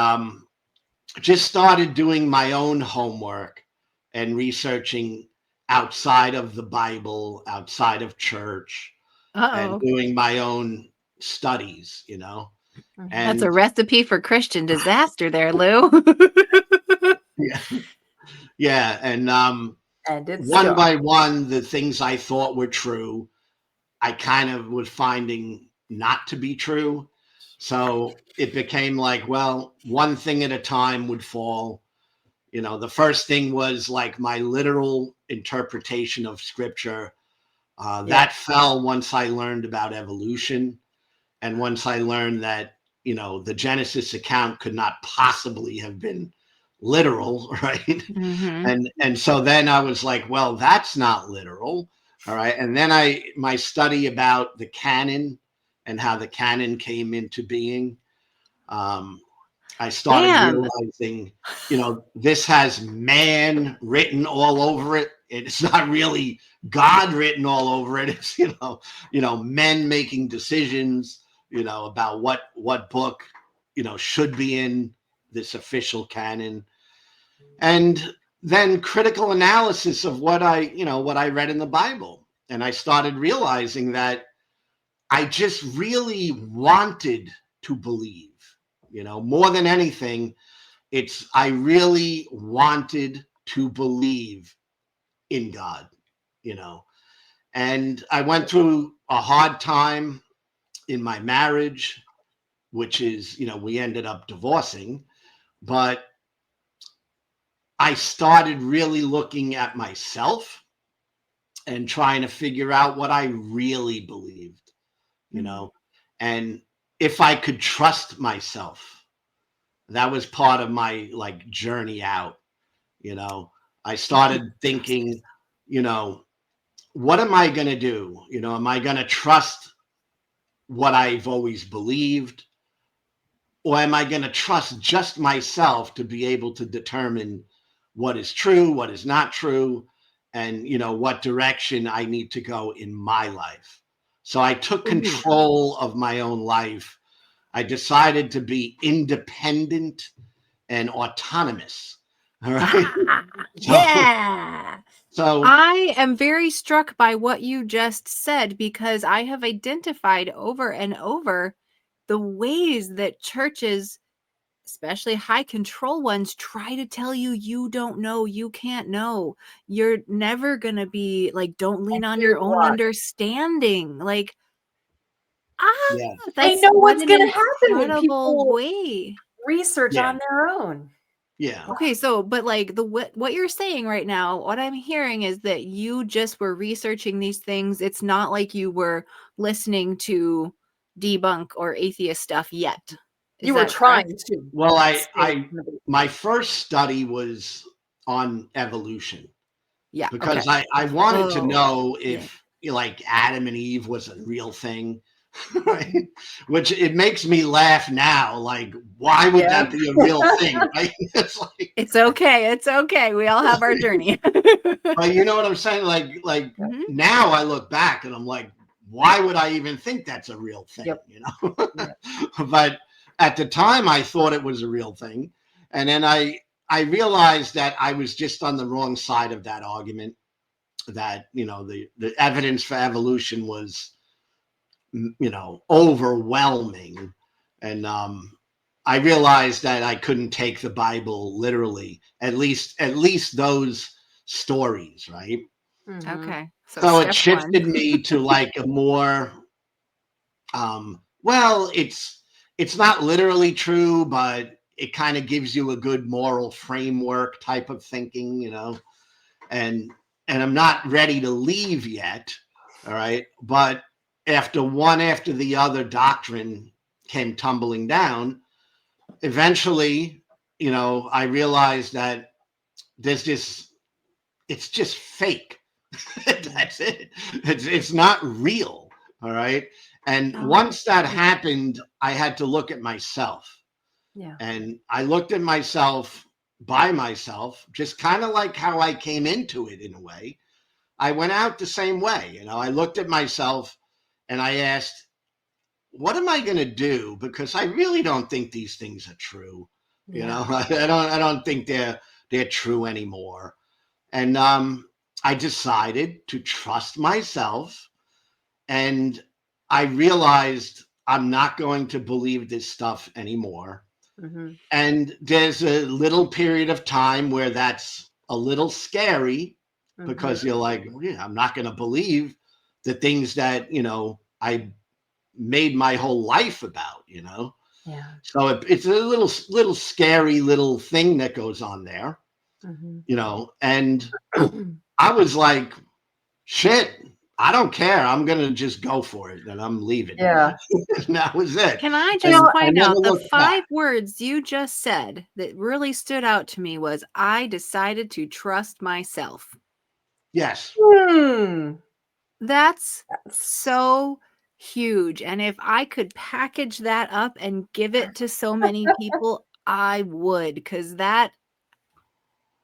[SPEAKER 3] just started doing my own homework and researching outside of the Bible, outside of church, and
[SPEAKER 1] Uh-oh.
[SPEAKER 3] doing my own studies, you know.
[SPEAKER 2] Mhm.
[SPEAKER 1] That's a
[SPEAKER 3] And
[SPEAKER 1] recipe for Christian disaster there, Lou.
[SPEAKER 3] yeah, yeah, and
[SPEAKER 2] And it
[SPEAKER 3] one
[SPEAKER 2] stuck.
[SPEAKER 3] by one, the things I thought were true, I kind of was finding not to be true. So it became like, well, one thing at a time would fall. You know, the first thing was like my literal interpretation of scripture.
[SPEAKER 2] Yeah.
[SPEAKER 3] That fell once I learned about evolution. And once I learned that, you know, the Genesis account could not possibly have been literal, right?
[SPEAKER 1] Mhm.
[SPEAKER 3] And so then I was like, well, that's not literal. All right. And then my study about the canon and how the canon came into being, I started
[SPEAKER 1] Damn.
[SPEAKER 3] realizing, you know, this has man written all over it. It's not really God written all over it. It's, you know, men making decisions, you know, about what book, you know, should be in this official canon. And then critical analysis of what I read in the Bible. And I started realizing that I just really wanted to believe, you know, more than anything. I really wanted to believe in God, you know. And I went through a hard time in my marriage, which is, you know, we ended up divorcing, but I started really looking at myself and trying to figure out what I really believed, you know, and if I could trust myself. That was part of my like journey out, you know. I started thinking, you know, what am I going to do? You know, am I going to trust what I've always believed? Or am I going to trust just myself to be able to determine what is true, what is not true, and, you know, what direction I need to go in my life? So I took
[SPEAKER 2] Ooh.
[SPEAKER 3] control of my own life. I decided to be independent and autonomous. All right. So,
[SPEAKER 1] Yeah.
[SPEAKER 3] so
[SPEAKER 1] I am very struck by what you just said because I have identified over and over the ways that churches, especially high control ones, try to tell you you don't know, you can't know. You're never going to be like, don't lean
[SPEAKER 2] And
[SPEAKER 1] on
[SPEAKER 2] here's
[SPEAKER 1] your own
[SPEAKER 2] why.
[SPEAKER 1] understanding. Like,
[SPEAKER 3] Yeah.
[SPEAKER 2] They
[SPEAKER 1] That's
[SPEAKER 2] know
[SPEAKER 1] what
[SPEAKER 2] what's
[SPEAKER 1] an
[SPEAKER 2] going to happen when
[SPEAKER 1] incredible
[SPEAKER 2] people
[SPEAKER 1] way.
[SPEAKER 2] research
[SPEAKER 3] Yeah.
[SPEAKER 2] on their own.
[SPEAKER 3] Yeah.
[SPEAKER 1] Okay, so but like what you're saying right now, what I'm hearing is that you just were researching these things. It's not like you were listening to debunk or atheist stuff yet. Is
[SPEAKER 2] You were
[SPEAKER 1] that
[SPEAKER 2] trying
[SPEAKER 1] correct?
[SPEAKER 2] to.
[SPEAKER 3] Well,
[SPEAKER 2] stay in the-
[SPEAKER 3] my first study was on evolution
[SPEAKER 1] Yeah.
[SPEAKER 3] because
[SPEAKER 1] Okay.
[SPEAKER 3] I wanted to
[SPEAKER 1] Oh,
[SPEAKER 3] know
[SPEAKER 1] yeah.
[SPEAKER 3] if like Adam and Eve was a real thing, right? Which it makes me laugh now. Like, why would
[SPEAKER 2] Yeah.
[SPEAKER 3] that be a real thing, right? It's like,
[SPEAKER 1] It's okay. It's okay. We all have our journey.
[SPEAKER 3] but you know what I'm saying? Like
[SPEAKER 1] Mhm.
[SPEAKER 3] now I look back and I'm like, why would I even think that's a real thing?
[SPEAKER 2] Yep.
[SPEAKER 3] You know?
[SPEAKER 2] Yep.
[SPEAKER 3] But at the time I thought it was a real thing. And then I realized that I was just on the wrong side of that argument, that, you know, the evidence for evolution was, you know, overwhelming. And I realized that I couldn't take the Bible literally, at least those stories, right?
[SPEAKER 2] Mhm.
[SPEAKER 1] Okay. So
[SPEAKER 3] So it
[SPEAKER 1] step
[SPEAKER 3] shifted
[SPEAKER 1] one.
[SPEAKER 3] me to like a more well, it's not literally true, but it kind of gives you a good moral framework type of thinking, you know. And I'm not ready to leave yet, all right? But after one after the other doctrine came tumbling down, eventually, you know, I realized that there's this, it's just fake. That's it. It's not real. All right. And
[SPEAKER 1] Oh,
[SPEAKER 3] once that happened, I had to look at myself.
[SPEAKER 2] Yeah.
[SPEAKER 3] And I looked at myself by myself, just kind of like how I came into it in a way. I went out the same way. You know, I looked at myself and I asked, what am I going to do? Because I really don't think these things are true. You know, I don't think they're true anymore. And I decided to trust myself, and I realized I'm not going to believe this stuff anymore.
[SPEAKER 2] Mm-hmm.
[SPEAKER 3] And there's a little period of time where that's a little scary because you're like, well, yeah, I'm not going to believe the things that, you know, I made my whole life about, you know.
[SPEAKER 2] Yeah.
[SPEAKER 3] So it's a little scary little thing that goes on there, you know. And I was like, shit, I don't care. I'm going to just go for it and I'm leaving.
[SPEAKER 2] Yeah.
[SPEAKER 3] And that was it.
[SPEAKER 1] can I
[SPEAKER 3] And
[SPEAKER 1] just
[SPEAKER 3] I
[SPEAKER 1] point
[SPEAKER 3] never
[SPEAKER 1] out the
[SPEAKER 3] looked back.
[SPEAKER 1] 5 words you just said that really stood out to me was I decided to trust myself.
[SPEAKER 3] Yes.
[SPEAKER 1] That's so huge. And if I could package that up and give it to so many people, I would, because that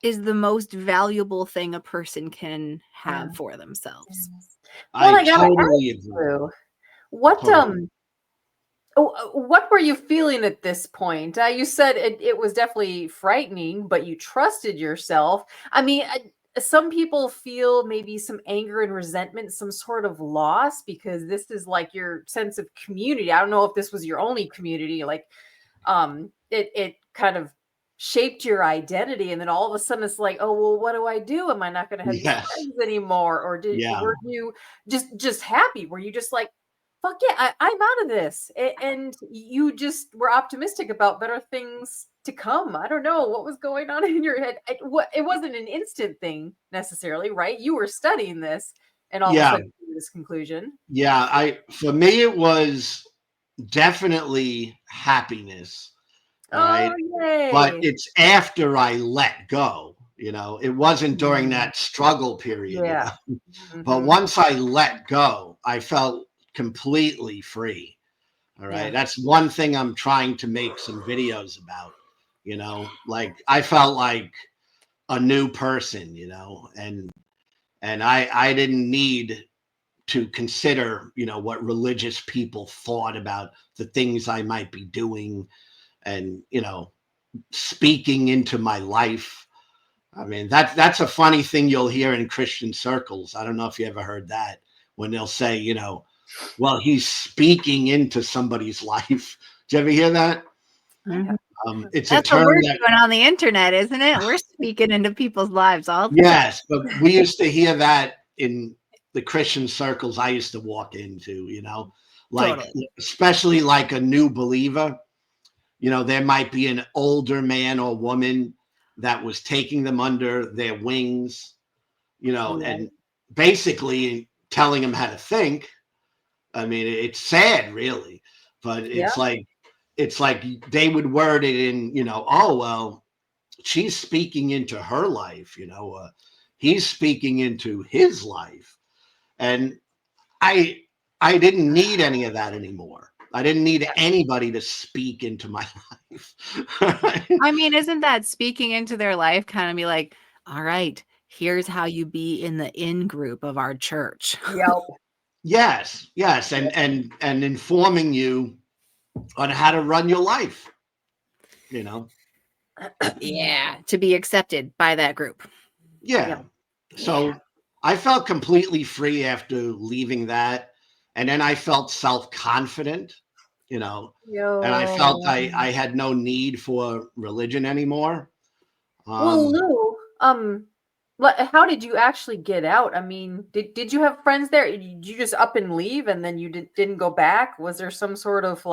[SPEAKER 1] is the most valuable thing a person can have for themselves.
[SPEAKER 2] Well,
[SPEAKER 3] I
[SPEAKER 2] I gotta
[SPEAKER 3] totally
[SPEAKER 2] ask
[SPEAKER 3] agree.
[SPEAKER 2] you, what
[SPEAKER 3] Totally.
[SPEAKER 2] what were you feeling at this point? You said it was definitely frightening, but you trusted yourself. I mean, some people feel maybe some anger and resentment, some sort of loss, because this is like your sense of community. I don't know if this was your only community, like it kind of shaped your identity, and then all of a sudden it's like, oh well, what do I do? Am I not going to have these
[SPEAKER 3] Yes.
[SPEAKER 2] friends anymore? Or
[SPEAKER 3] Yeah.
[SPEAKER 2] were you just happy? Were you just like, fuck yeah, I'm out of this, and you just were optimistic about better things to come? I don't know what was going on in your head. It wasn't an instant thing necessarily, right? You were studying this and all of a
[SPEAKER 3] Yeah.
[SPEAKER 2] sudden came to this conclusion.
[SPEAKER 3] Yeah. For me, it was definitely happiness. All
[SPEAKER 2] Oh
[SPEAKER 3] right. But
[SPEAKER 2] yay.
[SPEAKER 3] it's after I let go, you know, it wasn't during
[SPEAKER 2] Mm,
[SPEAKER 3] that struggle period, you
[SPEAKER 2] yeah.
[SPEAKER 3] know. But
[SPEAKER 2] Hmm.
[SPEAKER 3] once I let go, I felt completely free. All right.
[SPEAKER 2] Yeah.
[SPEAKER 3] That's one thing I'm trying to make some videos about, you know, like I felt like a new person, you know, and I didn't need to consider, you know, what religious people thought about the things I might be doing and, you know, speaking into my life. I mean, that's a funny thing you'll hear in Christian circles. I don't know if you ever heard that, when they'll say, you know, well, he's speaking into somebody's life. Did you ever hear that?
[SPEAKER 1] Mhm.
[SPEAKER 3] It's a
[SPEAKER 1] That's what
[SPEAKER 3] term
[SPEAKER 1] we're
[SPEAKER 3] that,
[SPEAKER 1] doing on the internet, isn't it? We're speaking into people's lives all the time.
[SPEAKER 3] yes, but we used to hear that in the Christian circles I used to walk into, you know, like,
[SPEAKER 1] Totally.
[SPEAKER 3] especially like a new believer, there might be an older man or woman that was taking them under their wings, and basically telling them how to think. I mean, it's sad, really, but it's like they would word it in, oh, well, she's speaking into her life, he's speaking into his life. And I didn't need any of that anymore. I didn't need anybody to speak into my life.
[SPEAKER 1] I mean, isn't that speaking into their life kind of be like, all right, here's how you be in the in group of our church.
[SPEAKER 2] Yep.
[SPEAKER 3] Yes, and informing you on how to run your life,
[SPEAKER 1] Yeah, to be accepted by that group.
[SPEAKER 3] Yeah. So I felt completely free after leaving that. And then I felt self-confident, and I felt I had no need for religion anymore.
[SPEAKER 2] Well, Lou, how did you actually get out? I mean, did you have friends there? Did you just up and leave and then you didn't go back? Was there some sort of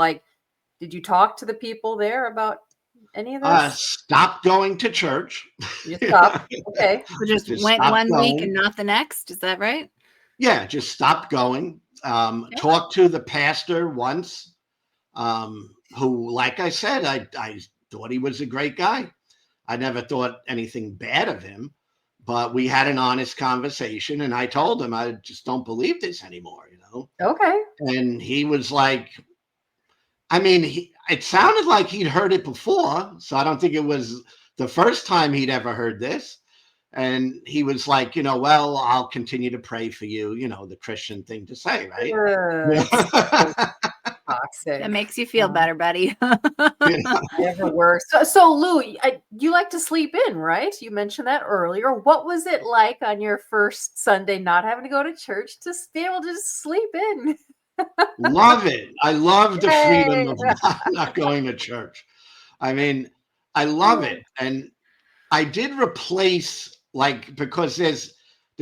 [SPEAKER 2] did you talk to the people there about any of this?
[SPEAKER 3] Stopped going to church.
[SPEAKER 2] You stopped. Okay.
[SPEAKER 1] So just went
[SPEAKER 3] stopped
[SPEAKER 1] one week
[SPEAKER 3] going.
[SPEAKER 1] and not the next. Is that right?
[SPEAKER 3] Yeah, just stopped going. Talked to the pastor once, who, like I said, I thought he was a great guy. I never thought anything bad of him, but we had an honest conversation, and I told him I just don't believe this anymore,
[SPEAKER 2] Okay.
[SPEAKER 3] And he was like, I mean, it sounded like he'd heard it before, so I don't think it was the first time he'd ever heard this. And he was like, well, I'll continue to pray for you, the Christian thing to say, right?
[SPEAKER 2] Toxic.
[SPEAKER 1] That makes you feel better, buddy.
[SPEAKER 2] Never works. So Lou, you like to sleep in, right? You mentioned that earlier. What was it like on your first Sunday not having to go to church to be able to just sleep in?
[SPEAKER 3] Love it. I love the freedom of not going to church. I mean, I love it. And I did replace, because there's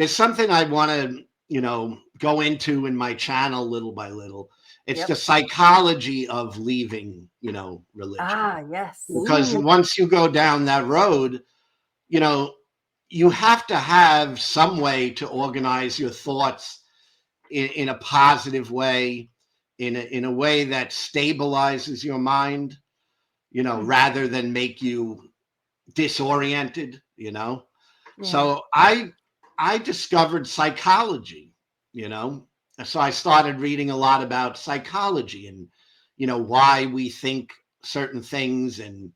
[SPEAKER 3] something I want to, go into in my channel little by little. It's the psychology of leaving, religion.
[SPEAKER 2] Ah, yes.
[SPEAKER 3] Because once you go down that road, you have to have some way to organize your thoughts in a positive way, in a way that stabilizes your mind, rather than make you disoriented, So I discovered psychology, So I started reading a lot about psychology and, why we think certain things and,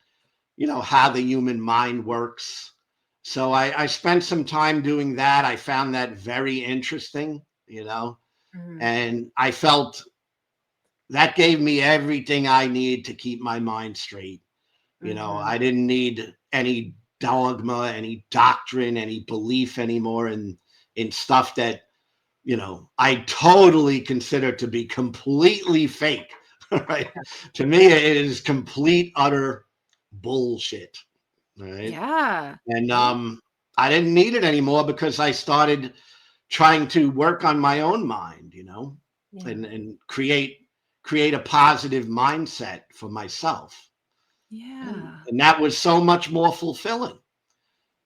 [SPEAKER 3] how the human mind works. So I spent some time doing that. I found that very interesting, and I felt that gave me everything I need to keep my mind straight. I didn't need any dogma, any doctrine, any belief anymore in stuff that, I totally consider to be completely fake. Right? To me, it is complete, utter bullshit. Right?
[SPEAKER 1] Yeah.
[SPEAKER 3] And I didn't need it anymore because I started trying to work on my own mind, and create a positive mindset for myself.
[SPEAKER 1] Yeah.
[SPEAKER 3] And that was so much more fulfilling.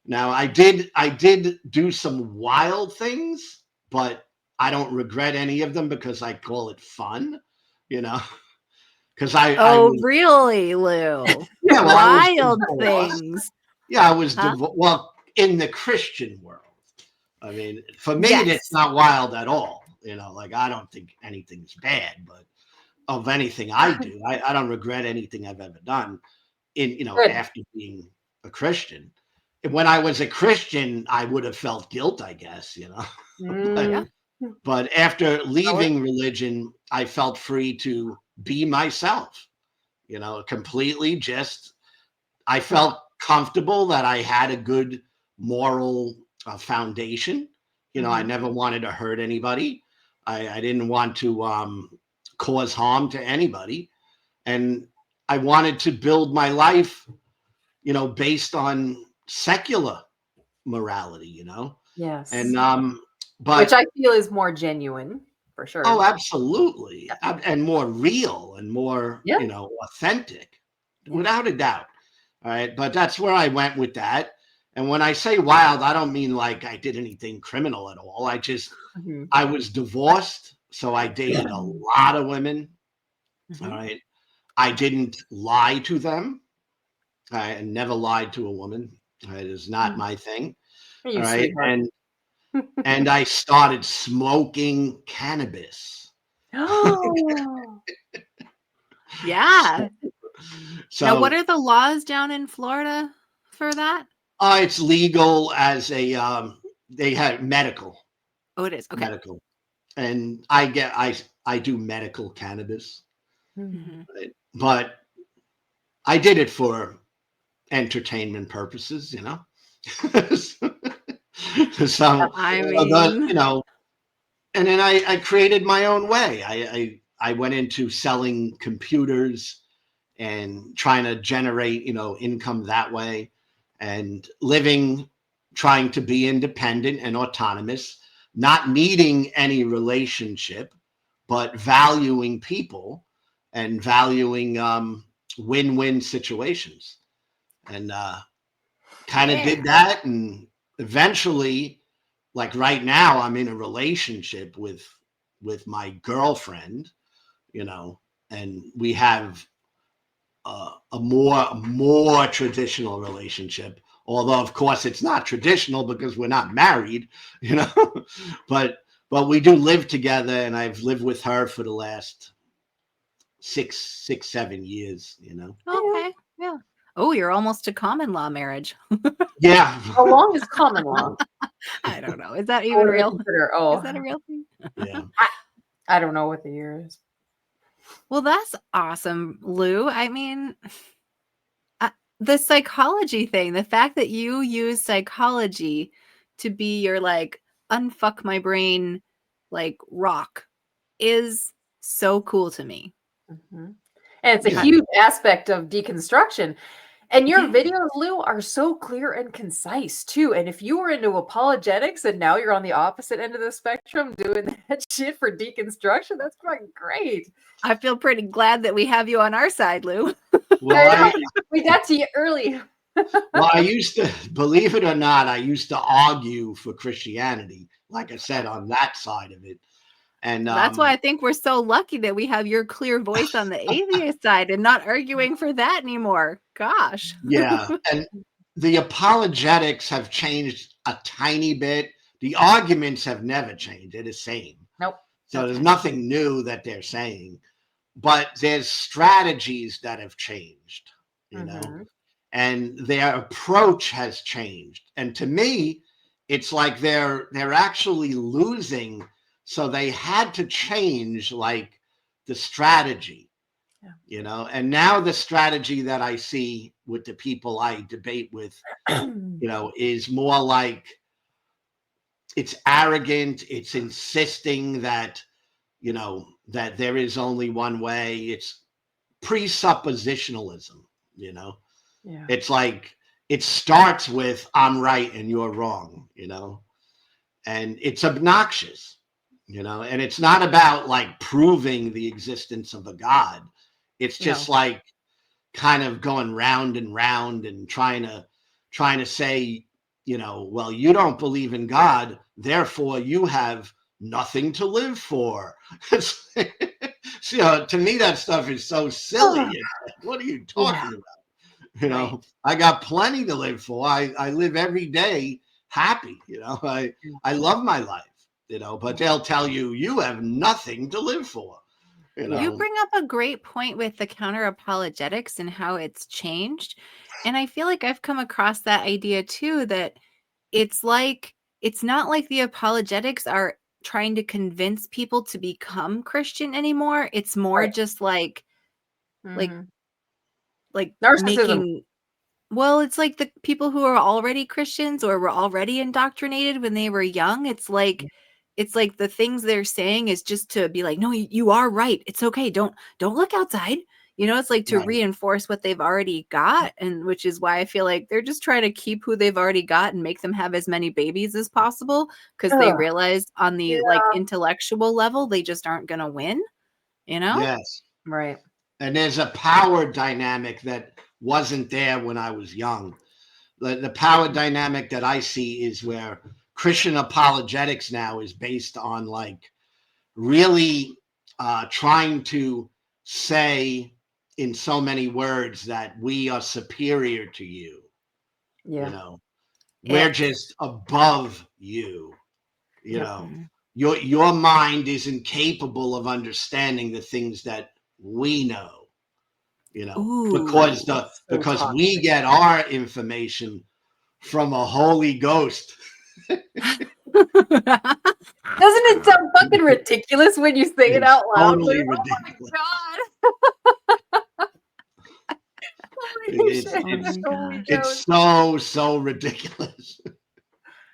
[SPEAKER 3] Now, I did do some wild things, but I don't regret any of them because I call it fun, because I was,
[SPEAKER 1] really, Lou?
[SPEAKER 3] yeah, well,
[SPEAKER 1] Wild things.
[SPEAKER 3] Yeah, I was well, in the Christian world. I mean, for me, it's not wild at all. I don't think anything's bad, but of anything I do, I don't regret anything I've ever done after being a Christian. When I was a Christian, I would have felt guilt, I guess, but after leaving religion, I felt free to be myself, completely I felt comfortable that I had a good moral foundation. I never wanted to hurt anybody. I didn't want to cause harm to anybody. And I wanted to build my life, based on secular morality,
[SPEAKER 2] Yes.
[SPEAKER 3] And but
[SPEAKER 2] which I feel is more genuine. for sure.
[SPEAKER 3] Oh, absolutely.
[SPEAKER 2] Yeah.
[SPEAKER 3] And more real and more,
[SPEAKER 2] Yeah.
[SPEAKER 3] authentic,
[SPEAKER 2] Yeah.
[SPEAKER 3] without a doubt. All right. But that's where I went with that. And when I say wild, I don't mean like I did anything criminal at all.
[SPEAKER 2] Mhm.
[SPEAKER 3] I was divorced. So I dated a lot of women. All
[SPEAKER 2] Mhm.
[SPEAKER 3] right. I didn't lie to them. I never lied to a woman. It is not my thing.
[SPEAKER 2] You
[SPEAKER 3] All right.
[SPEAKER 2] sweetheart.
[SPEAKER 3] And I started smoking cannabis.
[SPEAKER 2] Oh,
[SPEAKER 1] Yeah. Now, what
[SPEAKER 3] So
[SPEAKER 1] are the laws down in Florida for that?
[SPEAKER 3] it's legal as a they had medical,
[SPEAKER 1] Oh, it is. Okay.
[SPEAKER 3] medical. And I do medical cannabis,
[SPEAKER 1] Mhm.
[SPEAKER 3] right? But I did it for entertainment purposes, so,
[SPEAKER 1] I
[SPEAKER 3] but
[SPEAKER 1] mean,
[SPEAKER 3] and then I created my own way. I went into selling computers and trying to generate, income that way, and trying to be independent and autonomous, not needing any relationship, but valuing people and valuing win-win situations. And kind of
[SPEAKER 1] yeah.
[SPEAKER 3] did that. And eventually, like right now, I'm in a relationship with my girlfriend, and we have a more traditional relationship. Although, of course, it's not traditional because we're not married, you know. but we do live together, and I've lived with her for the last 7 years.
[SPEAKER 1] Okay. Yeah. Oh, you're almost to common law marriage.
[SPEAKER 3] Yeah,
[SPEAKER 2] how long is common law?
[SPEAKER 1] I don't know. Is that
[SPEAKER 2] What
[SPEAKER 1] even
[SPEAKER 2] do they
[SPEAKER 1] real?
[SPEAKER 2] consider?
[SPEAKER 1] Is that a real thing?
[SPEAKER 3] yeah.
[SPEAKER 2] I don't know what the year is.
[SPEAKER 1] Well, that's awesome, Lou. I mean, the psychology thing, the fact that you use psychology to be your like unfuck my brain like rock is so cool to me.
[SPEAKER 2] Mhm. And it's a
[SPEAKER 3] Yeah.
[SPEAKER 2] huge aspect of deconstruction. And your
[SPEAKER 1] Yeah.
[SPEAKER 2] videos, Lou, are so clear and concise too. And if you were into apologetics and now you're on the opposite end of the spectrum doing that shit for deconstruction, that's fucking great.
[SPEAKER 1] I feel pretty glad that we have you on our side, Lou.
[SPEAKER 3] Well,
[SPEAKER 2] We got to you early.
[SPEAKER 3] I used to, believe it or not, I used to argue for Christianity, like I said, on that side of it. And
[SPEAKER 1] That's why I think we're so lucky that we have your clear voice on the atheist side and not arguing for that anymore. Gosh.
[SPEAKER 3] yeah, and the apologetics have changed a tiny bit. The arguments have never changed. They're the same.
[SPEAKER 2] Nope.
[SPEAKER 3] So there's nothing new that they're saying, but there's strategies that have changed,
[SPEAKER 2] Mhm.
[SPEAKER 3] and their approach has changed. And to me, it's like they're actually losing. So they had to change like the strategy,
[SPEAKER 2] Yeah.
[SPEAKER 3] and now the strategy that I see with the people I debate with, is more like it's arrogant, it's insisting that, that there is only one way. It's presuppositionalism,
[SPEAKER 2] Yeah.
[SPEAKER 3] It's like it starts with I'm right and you're wrong, and it's obnoxious, and it's not about like proving the existence of a God. It's just
[SPEAKER 2] No.
[SPEAKER 3] like kind of going round and round and trying to say, well, you don't believe in God, therefore you have nothing to live for. To me, that stuff is so silly. It's like, what are you
[SPEAKER 2] Yeah.
[SPEAKER 3] talking about?
[SPEAKER 1] Right.
[SPEAKER 3] I got plenty to live for. I live every day happy. I love my life, but they'll tell you, you have nothing to live for,
[SPEAKER 1] You bring up a great point with the counter apologetics and how it's changed. And I feel like I've come across that idea too, that it's like, it's not like the apologetics are trying to convince people to become Christian anymore. It's more
[SPEAKER 2] Right.
[SPEAKER 1] just like
[SPEAKER 2] Mhm. Narcissism.
[SPEAKER 1] making, well, it's like the people who are already Christians or were already indoctrinated when they were young. It's like the things they're saying is just to be like, no, you are right. It's okay. Don't look outside. You know, it's like to
[SPEAKER 3] Right.
[SPEAKER 1] reinforce what they've already got, and which is why I feel like they're just trying to keep who they've already got and make them have as many babies as possible, because they
[SPEAKER 2] Ugh,
[SPEAKER 1] realize on the like
[SPEAKER 2] yeah.
[SPEAKER 1] intellectual level they just aren't going to win, you know?
[SPEAKER 3] Yes.
[SPEAKER 2] Right.
[SPEAKER 3] And there's a power dynamic that wasn't there when I was young. The power dynamic that I see is where Christian apologetics now is based on like really trying to say in so many words that we are superior to you. You
[SPEAKER 2] Yeah.
[SPEAKER 3] know, we're
[SPEAKER 1] Ick.
[SPEAKER 3] just above you. You
[SPEAKER 2] Yep.
[SPEAKER 3] know, your mind isn't capable of understanding the things that we know. You know, because
[SPEAKER 1] Ooh.
[SPEAKER 2] So
[SPEAKER 3] because
[SPEAKER 2] toxic.
[SPEAKER 3] we get our information from a Holy Ghost.
[SPEAKER 2] Doesn't it sound fucking ridiculous when you say it
[SPEAKER 3] It's
[SPEAKER 2] out loud?
[SPEAKER 3] totally
[SPEAKER 2] Lou?
[SPEAKER 3] ridiculous.
[SPEAKER 2] Oh my god.
[SPEAKER 3] It's
[SPEAKER 1] Oh my gosh.
[SPEAKER 3] it's so ridiculous.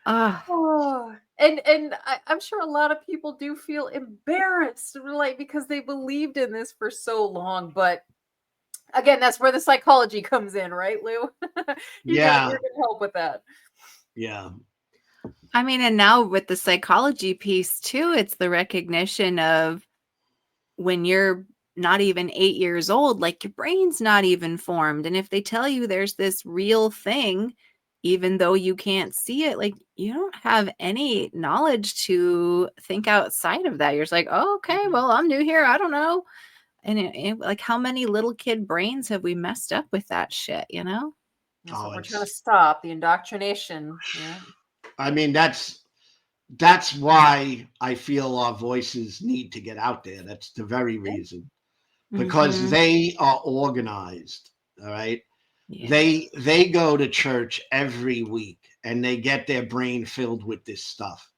[SPEAKER 1] Ah,
[SPEAKER 2] Oh, and I'm sure a lot of people do feel embarrassed, like because they believed in this for so long. But again, that's where the psychology comes in, right, Lou? You're
[SPEAKER 3] Yeah,
[SPEAKER 2] gonna help with that.
[SPEAKER 3] yeah,
[SPEAKER 1] I mean, and now with the psychology piece too, it's the recognition of when you're not even 8 years old, like your brain's not even formed. And if they tell you there's this real thing, even though you can't see it, like you don't have any knowledge to think outside of that. You're just like, oh, okay, well, I'm new here. I don't know. And like, how many little kid brains have we messed up with that shit, you know?
[SPEAKER 2] That's
[SPEAKER 3] oh,
[SPEAKER 2] what we're trying to
[SPEAKER 3] it's
[SPEAKER 2] stop, the indoctrination. Yeah.
[SPEAKER 3] I mean that's why I feel our voices need to get out there. That's the very reason, because
[SPEAKER 1] Mm-hmm.
[SPEAKER 3] they are organized. All right,
[SPEAKER 1] Yeah.
[SPEAKER 3] they go to church every week and they get their brain filled with this stuff.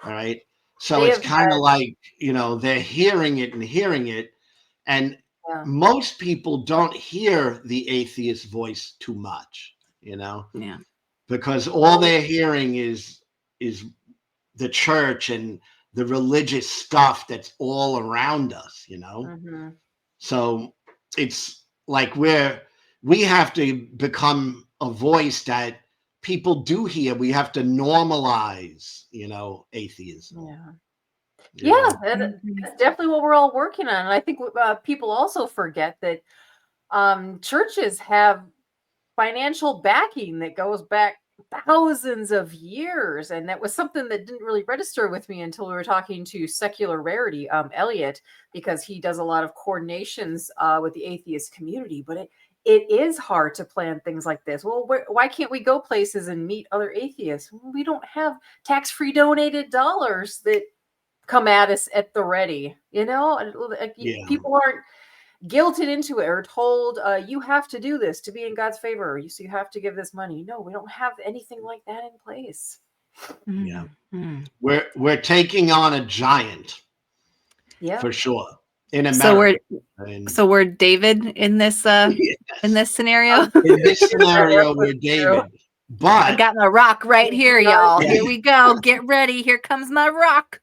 [SPEAKER 3] All right, so
[SPEAKER 2] They
[SPEAKER 3] it's
[SPEAKER 2] have
[SPEAKER 3] kind
[SPEAKER 2] had,
[SPEAKER 3] of like, they're hearing it and hearing it, and
[SPEAKER 2] yeah.
[SPEAKER 3] most people don't hear the atheist voice too much,
[SPEAKER 1] Yeah.
[SPEAKER 3] because all they're hearing is the church and the religious stuff that's all around us.
[SPEAKER 2] Mm-hmm.
[SPEAKER 3] So it's like we have to become a voice that people do hear. We have to normalize, atheism.
[SPEAKER 2] Yeah.
[SPEAKER 3] You
[SPEAKER 2] Yeah,
[SPEAKER 3] know?
[SPEAKER 1] Mhm.
[SPEAKER 2] that's definitely what we're all working on. And I think people also forget that churches have financial backing that goes back thousands of years. And that was something that didn't really register with me until we were talking to Secular Rarity, Elliot, because he does a lot of coordinations with the atheist community. But it is hard to plan things like this. Well, why can't we go places and meet other atheists? Well, we don't have tax-free donated dollars that come at us at the ready.
[SPEAKER 3] Yeah.
[SPEAKER 2] People aren't guilted into it or told you have to do this to be in God's favor. So you have to give this money. No, we don't have anything like that in place.
[SPEAKER 3] Yeah.
[SPEAKER 1] Mhm.
[SPEAKER 3] We're taking on a giant
[SPEAKER 2] Yeah.
[SPEAKER 3] for sure in
[SPEAKER 1] So
[SPEAKER 3] America. And
[SPEAKER 1] we're David in this
[SPEAKER 3] yes,
[SPEAKER 1] scenario.
[SPEAKER 3] in this
[SPEAKER 2] That
[SPEAKER 3] scenario, we're
[SPEAKER 2] was true.
[SPEAKER 3] David.
[SPEAKER 1] I
[SPEAKER 3] But
[SPEAKER 1] got my rock right here, y'all.
[SPEAKER 3] yeah,
[SPEAKER 1] Here we go. Get ready. Here comes my rock.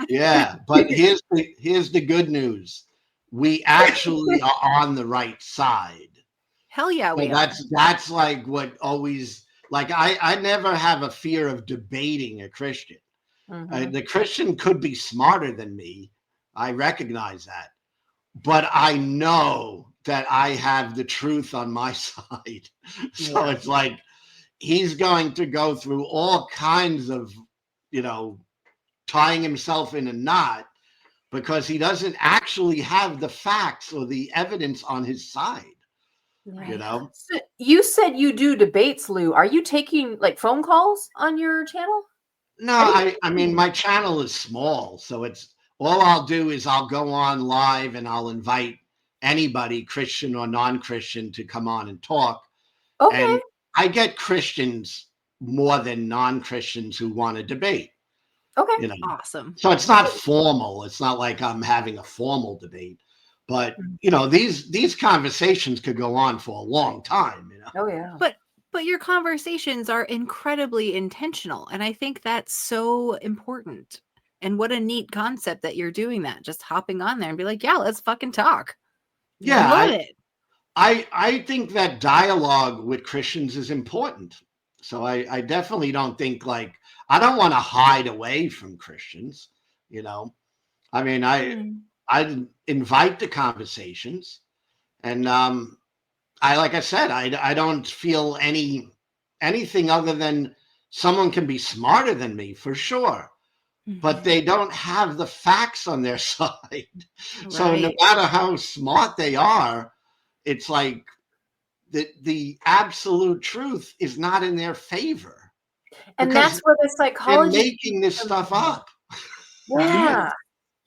[SPEAKER 3] yeah. But here's the good news. We actually are on the right side.
[SPEAKER 1] Hell yeah,
[SPEAKER 3] So
[SPEAKER 1] we are.
[SPEAKER 3] that's like what always, like, I never have a fear of debating a Christian.
[SPEAKER 2] Mhm.
[SPEAKER 3] The Christian could be smarter than me. I recognize that. But I know that I have the truth on my side. So
[SPEAKER 2] Yeah.
[SPEAKER 3] it's like he's going to go through all kinds of, you know, tying himself in a knot because he doesn't actually have the facts or the evidence on his side, you
[SPEAKER 2] Yeah.
[SPEAKER 3] know?
[SPEAKER 2] So you said you do debates, Lou. Are you taking like phone calls on your channel?
[SPEAKER 3] No,
[SPEAKER 2] How do you
[SPEAKER 3] I mean, my channel is small. So it's all I'll do is I'll go on live and I'll invite anybody, Christian or non Christian, to come on and talk.
[SPEAKER 2] Okay.
[SPEAKER 3] And I get Christians more than non Christians who want to debate,
[SPEAKER 2] Okay.
[SPEAKER 3] you know.
[SPEAKER 1] Awesome.
[SPEAKER 3] So it's not formal. It's not like I'm having a formal debate, but these conversations could go on for a long time.
[SPEAKER 2] Oh yeah.
[SPEAKER 1] But your conversations are incredibly intentional, and I think that's so important. And what a neat concept that you're doing that, just hopping on there and be like, yeah, let's fucking talk.
[SPEAKER 3] Yeah,
[SPEAKER 1] I love it.
[SPEAKER 3] I think that dialogue with Christians is important. So I definitely don't think like I don't want to hide away from Christians, you know. I mean,
[SPEAKER 1] Mm.
[SPEAKER 3] I invite the conversations, and I like I said, I don't feel anything other than someone can be smarter than me for sure, but they don't have the facts on their side. So no
[SPEAKER 1] Right.
[SPEAKER 3] matter how smart they are, it's like the absolute truth is not in their favor
[SPEAKER 2] And that's
[SPEAKER 3] because
[SPEAKER 2] where the
[SPEAKER 3] they're
[SPEAKER 2] psychology
[SPEAKER 3] making this
[SPEAKER 2] comes
[SPEAKER 3] stuff
[SPEAKER 2] in.
[SPEAKER 3] up.
[SPEAKER 2] Yeah.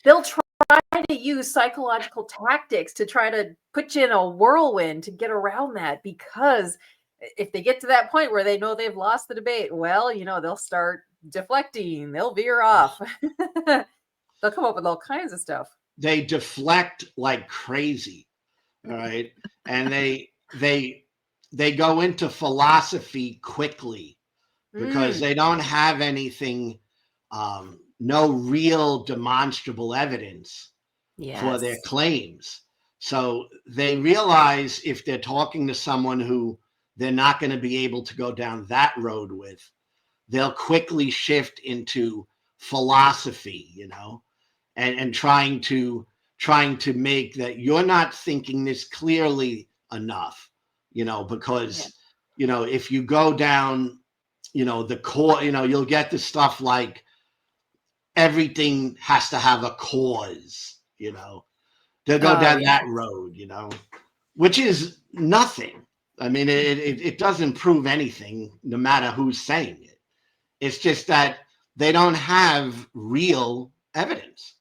[SPEAKER 2] They'll try to use psychological tactics to try to put you in a whirlwind to get around that, because if they get to that point where they know they've lost the debate, well, they'll start deflecting, they'll veer off. They'll come up with all kinds of stuff.
[SPEAKER 3] They deflect like crazy. All right. And they go into philosophy quickly because they don't have anything, no real demonstrable evidence for their
[SPEAKER 1] Yes.
[SPEAKER 3] claims. So they realize if they're talking to someone who they're not going to be able to go down that road with, they'll quickly shift into philosophy, and trying to make that you're not thinking this clearly enough, because if you go down the core, you'll get the stuff like everything has to have a cause, they'll go down that road, which is nothing. I mean, it doesn't prove anything no matter who's saying it. It's just that they don't have real evidence.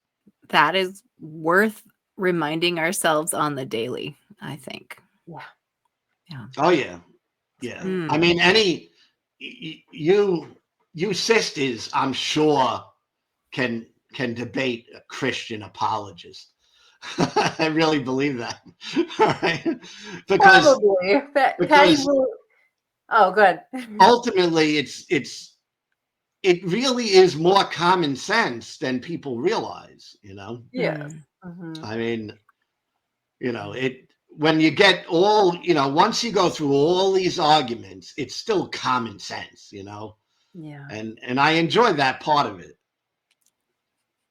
[SPEAKER 1] That is worth reminding ourselves on the daily, I think.
[SPEAKER 2] Yeah.
[SPEAKER 3] Oh yeah. I mean, you sisters, I'm sure can debate a Christian apologist. I really believe that. All right. Because
[SPEAKER 2] Probably. Patty will. Oh, good.
[SPEAKER 3] ultimately it really is more common sense than people realize,
[SPEAKER 2] Yes.
[SPEAKER 3] I mean, when you get all, once you go through all these arguments, it's still common sense,
[SPEAKER 2] Yeah.
[SPEAKER 3] and I enjoy that part of it.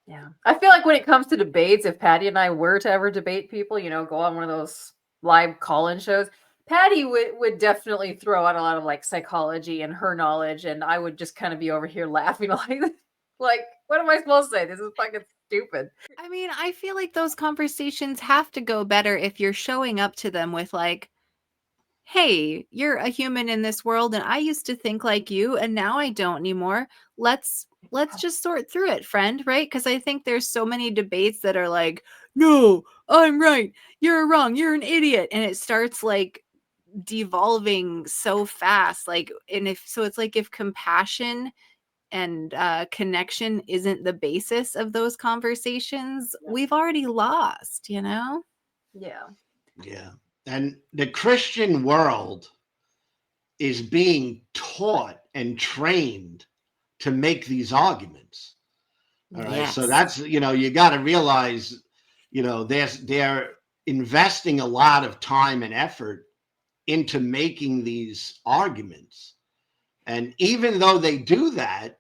[SPEAKER 2] Yeah. I feel like when it comes to debates, if Patty and I were to ever debate people, go on one of those live call-in shows, Patty would definitely throw out a lot of like psychology and her knowledge, and I would just kind of be over here laughing like, what am I supposed to say? This is fucking stupid.
[SPEAKER 1] I mean, I feel like those conversations have to go better if you're showing up to them with like, hey, you're a human in this world and I used to think like you and now I don't anymore. Let's just sort through it, friend, right? Because I think there's so many debates that are like, no, I'm right, you're wrong, you're an idiot. And it starts like devolving so fast. Like, and it's like if compassion and connection isn't the basis of those conversations, we've already lost,
[SPEAKER 2] Yeah.
[SPEAKER 3] Yeah. And the Christian world is being taught and trained to make these arguments. All right.
[SPEAKER 1] Yes.
[SPEAKER 3] So that's, you got to realize, they're investing a lot of time and effort into making these arguments. And even though they do that,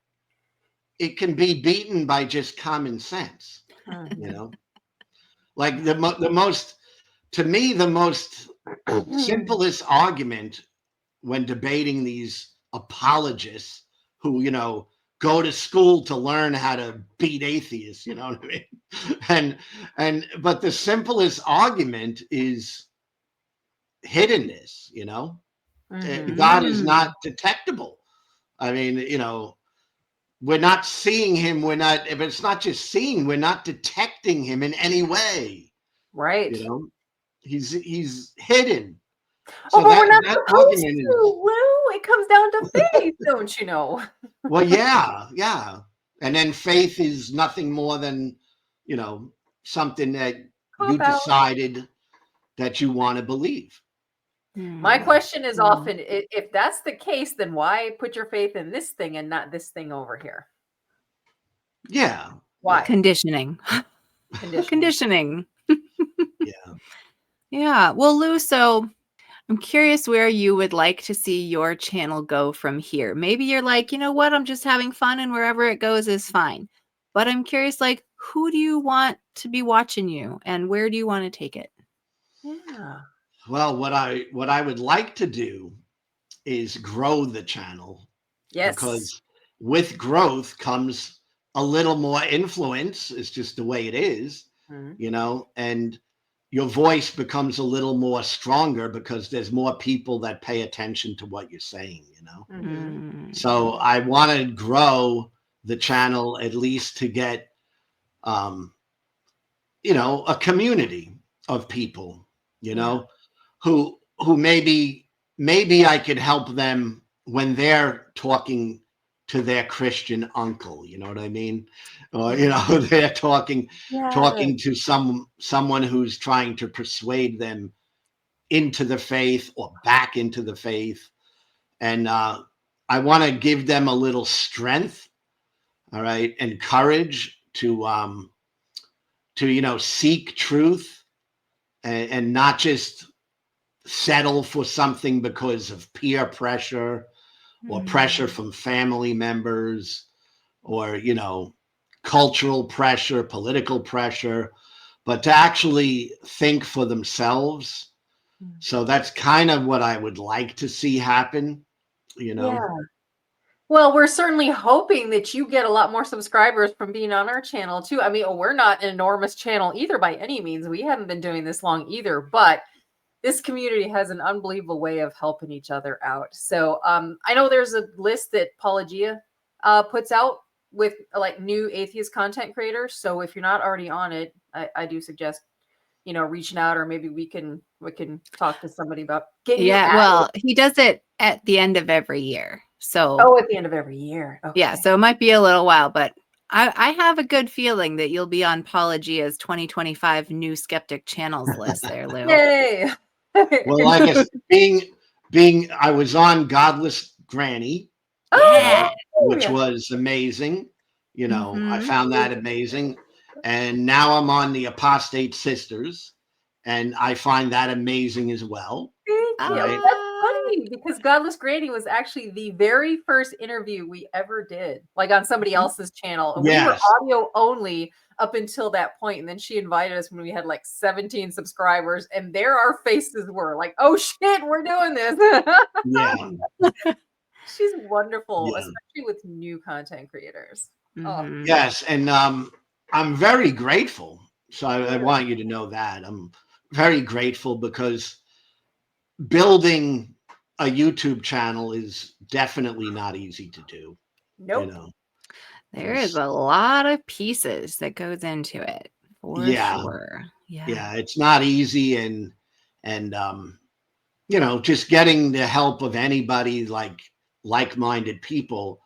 [SPEAKER 3] it can be beaten by just common sense, like the most, to me, the most simplest argument when debating these apologists who, go to school to learn how to beat atheists, you know what I mean? But the simplest argument is hiddenness, God is not detectable. I mean, we're not seeing him. But it's not just seeing, we're not detecting him in any way.
[SPEAKER 2] Right.
[SPEAKER 3] He's hidden.
[SPEAKER 2] So but we're not supposed to, Lou. It comes down to faith, don't you know?
[SPEAKER 3] Well, yeah. And then faith is nothing more than, something that you decided that you want to believe.
[SPEAKER 2] My question is often, if that's the case, then why put your faith in this thing and not this thing over here?
[SPEAKER 3] Yeah.
[SPEAKER 2] Why?
[SPEAKER 1] Conditioning.
[SPEAKER 3] Yeah.
[SPEAKER 1] Yeah. Well, Lou, so I'm curious where you would like to see your channel go from here. Maybe you're like, you know what, I'm just having fun and wherever it goes is fine. But I'm curious, like, who do you want to be watching you and where do you want to take it?
[SPEAKER 2] Yeah.
[SPEAKER 3] Well, what I would like to do is grow the channel,
[SPEAKER 2] Yes.
[SPEAKER 3] because with growth comes a little more influence. It's just the way it is,
[SPEAKER 2] Mhm.
[SPEAKER 3] and your voice becomes a little more stronger because there's more people that pay attention to what you're saying.
[SPEAKER 2] Mhm.
[SPEAKER 3] So I want to grow the channel at least to get, um, a community of people, you
[SPEAKER 2] Yeah.
[SPEAKER 3] know, who maybe I could help them when they're talking to their Christian uncle, you know what I mean? Or they're talking
[SPEAKER 2] Yeah.
[SPEAKER 3] talking to someone who's trying to persuade them into the faith or back into the faith. And I want to give them a little strength, all right, and courage to seek truth, and not just settle for something because of peer pressure or pressure
[SPEAKER 1] Mm.
[SPEAKER 3] from family members, or cultural pressure, political pressure, but to actually think for themselves. So that's kind of what I would like to see happen, you know.
[SPEAKER 2] Yeah. Well, we're certainly hoping that you get a lot more subscribers from being on our channel too. I mean, we're not an enormous channel either by any means. We haven't been doing this long either, but this community has an unbelievable way of helping each other out. So I know there's a list that Apologia puts out with like new atheist content creators. So if you're not already on it, I do suggest reaching out, or maybe we can talk to somebody about getting you
[SPEAKER 1] Yeah,
[SPEAKER 2] added.
[SPEAKER 1] well, he does it at the end of every year. So,
[SPEAKER 2] Oh, at the end of every year.
[SPEAKER 1] yeah,
[SPEAKER 2] Okay.
[SPEAKER 1] so it might be a little while, but I have a good feeling that you'll be on Pelagia's 2025 new skeptic channels list there, Lou.
[SPEAKER 2] Yay.
[SPEAKER 3] Well, like I said, being I was on Godless Granny,
[SPEAKER 1] Yeah.
[SPEAKER 3] right,
[SPEAKER 2] Oh,
[SPEAKER 3] which
[SPEAKER 2] yeah.
[SPEAKER 3] was amazing. I
[SPEAKER 1] Mhm.
[SPEAKER 3] found that amazing. And now I'm on the Apostate Sisters, and I find that amazing as well.
[SPEAKER 2] Thank you.
[SPEAKER 3] Right.
[SPEAKER 2] That's
[SPEAKER 1] Ah.
[SPEAKER 2] funny because Godless Granny was actually the very first interview we ever did, like on somebody
[SPEAKER 1] Mhm.
[SPEAKER 2] else's channel. And we were
[SPEAKER 3] Yes.
[SPEAKER 2] audio only up until that point. And then she invited us when we had like 17 subscribers. And there our faces were like, oh shit, we're doing this.
[SPEAKER 3] Yeah.
[SPEAKER 2] She's wonderful,
[SPEAKER 3] Yeah.
[SPEAKER 2] especially with new content creators. Oh,
[SPEAKER 1] Mhm.
[SPEAKER 3] Yes. And I'm very grateful. So I
[SPEAKER 2] yeah.
[SPEAKER 3] want you to know that. I'm very grateful because building a YouTube channel is definitely not easy to do, you
[SPEAKER 2] Nope.
[SPEAKER 3] know.
[SPEAKER 1] There is
[SPEAKER 3] It's
[SPEAKER 1] a lot of pieces that goes into it, for
[SPEAKER 3] Yeah,
[SPEAKER 1] sure. Yeah.
[SPEAKER 3] yeah, it's not easy, and just getting the help of anybody, like-minded people.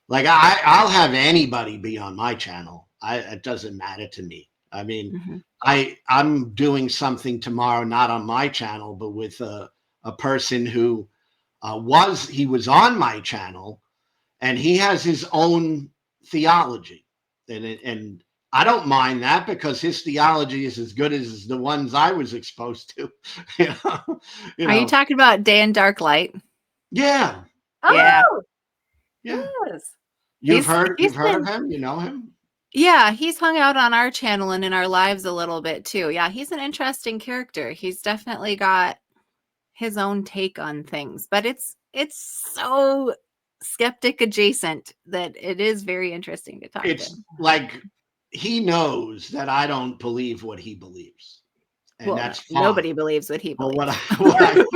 [SPEAKER 3] Like I'll have anybody be on my channel. It doesn't matter to me. I mean,
[SPEAKER 1] Mhm.
[SPEAKER 3] I'm doing something tomorrow, not on my channel, but with a person who he was on my channel, and he has his own theology, and I don't mind that because his theology is as good as the ones I was exposed to. you know, you
[SPEAKER 1] Are you
[SPEAKER 3] know.
[SPEAKER 1] talking about Day and Dark Light?
[SPEAKER 3] Yeah,
[SPEAKER 1] Yeah.
[SPEAKER 2] Oh,
[SPEAKER 3] yeah.
[SPEAKER 2] yes.
[SPEAKER 3] You've
[SPEAKER 1] He's
[SPEAKER 3] heard
[SPEAKER 1] he's
[SPEAKER 3] you've heard of
[SPEAKER 1] been
[SPEAKER 3] him. You know him.
[SPEAKER 1] Yeah, he's hung out on our channel and in our lives a little bit too. Yeah, he's an interesting character. He's definitely got his own take on things, but it's so skeptic adjacent that it is very interesting to talk to
[SPEAKER 3] It's
[SPEAKER 1] him.
[SPEAKER 3] like he knows that I don't believe what he believes, and
[SPEAKER 1] Well, no,
[SPEAKER 3] that's fine.
[SPEAKER 1] nobody believes what he
[SPEAKER 3] But what I
[SPEAKER 1] believes.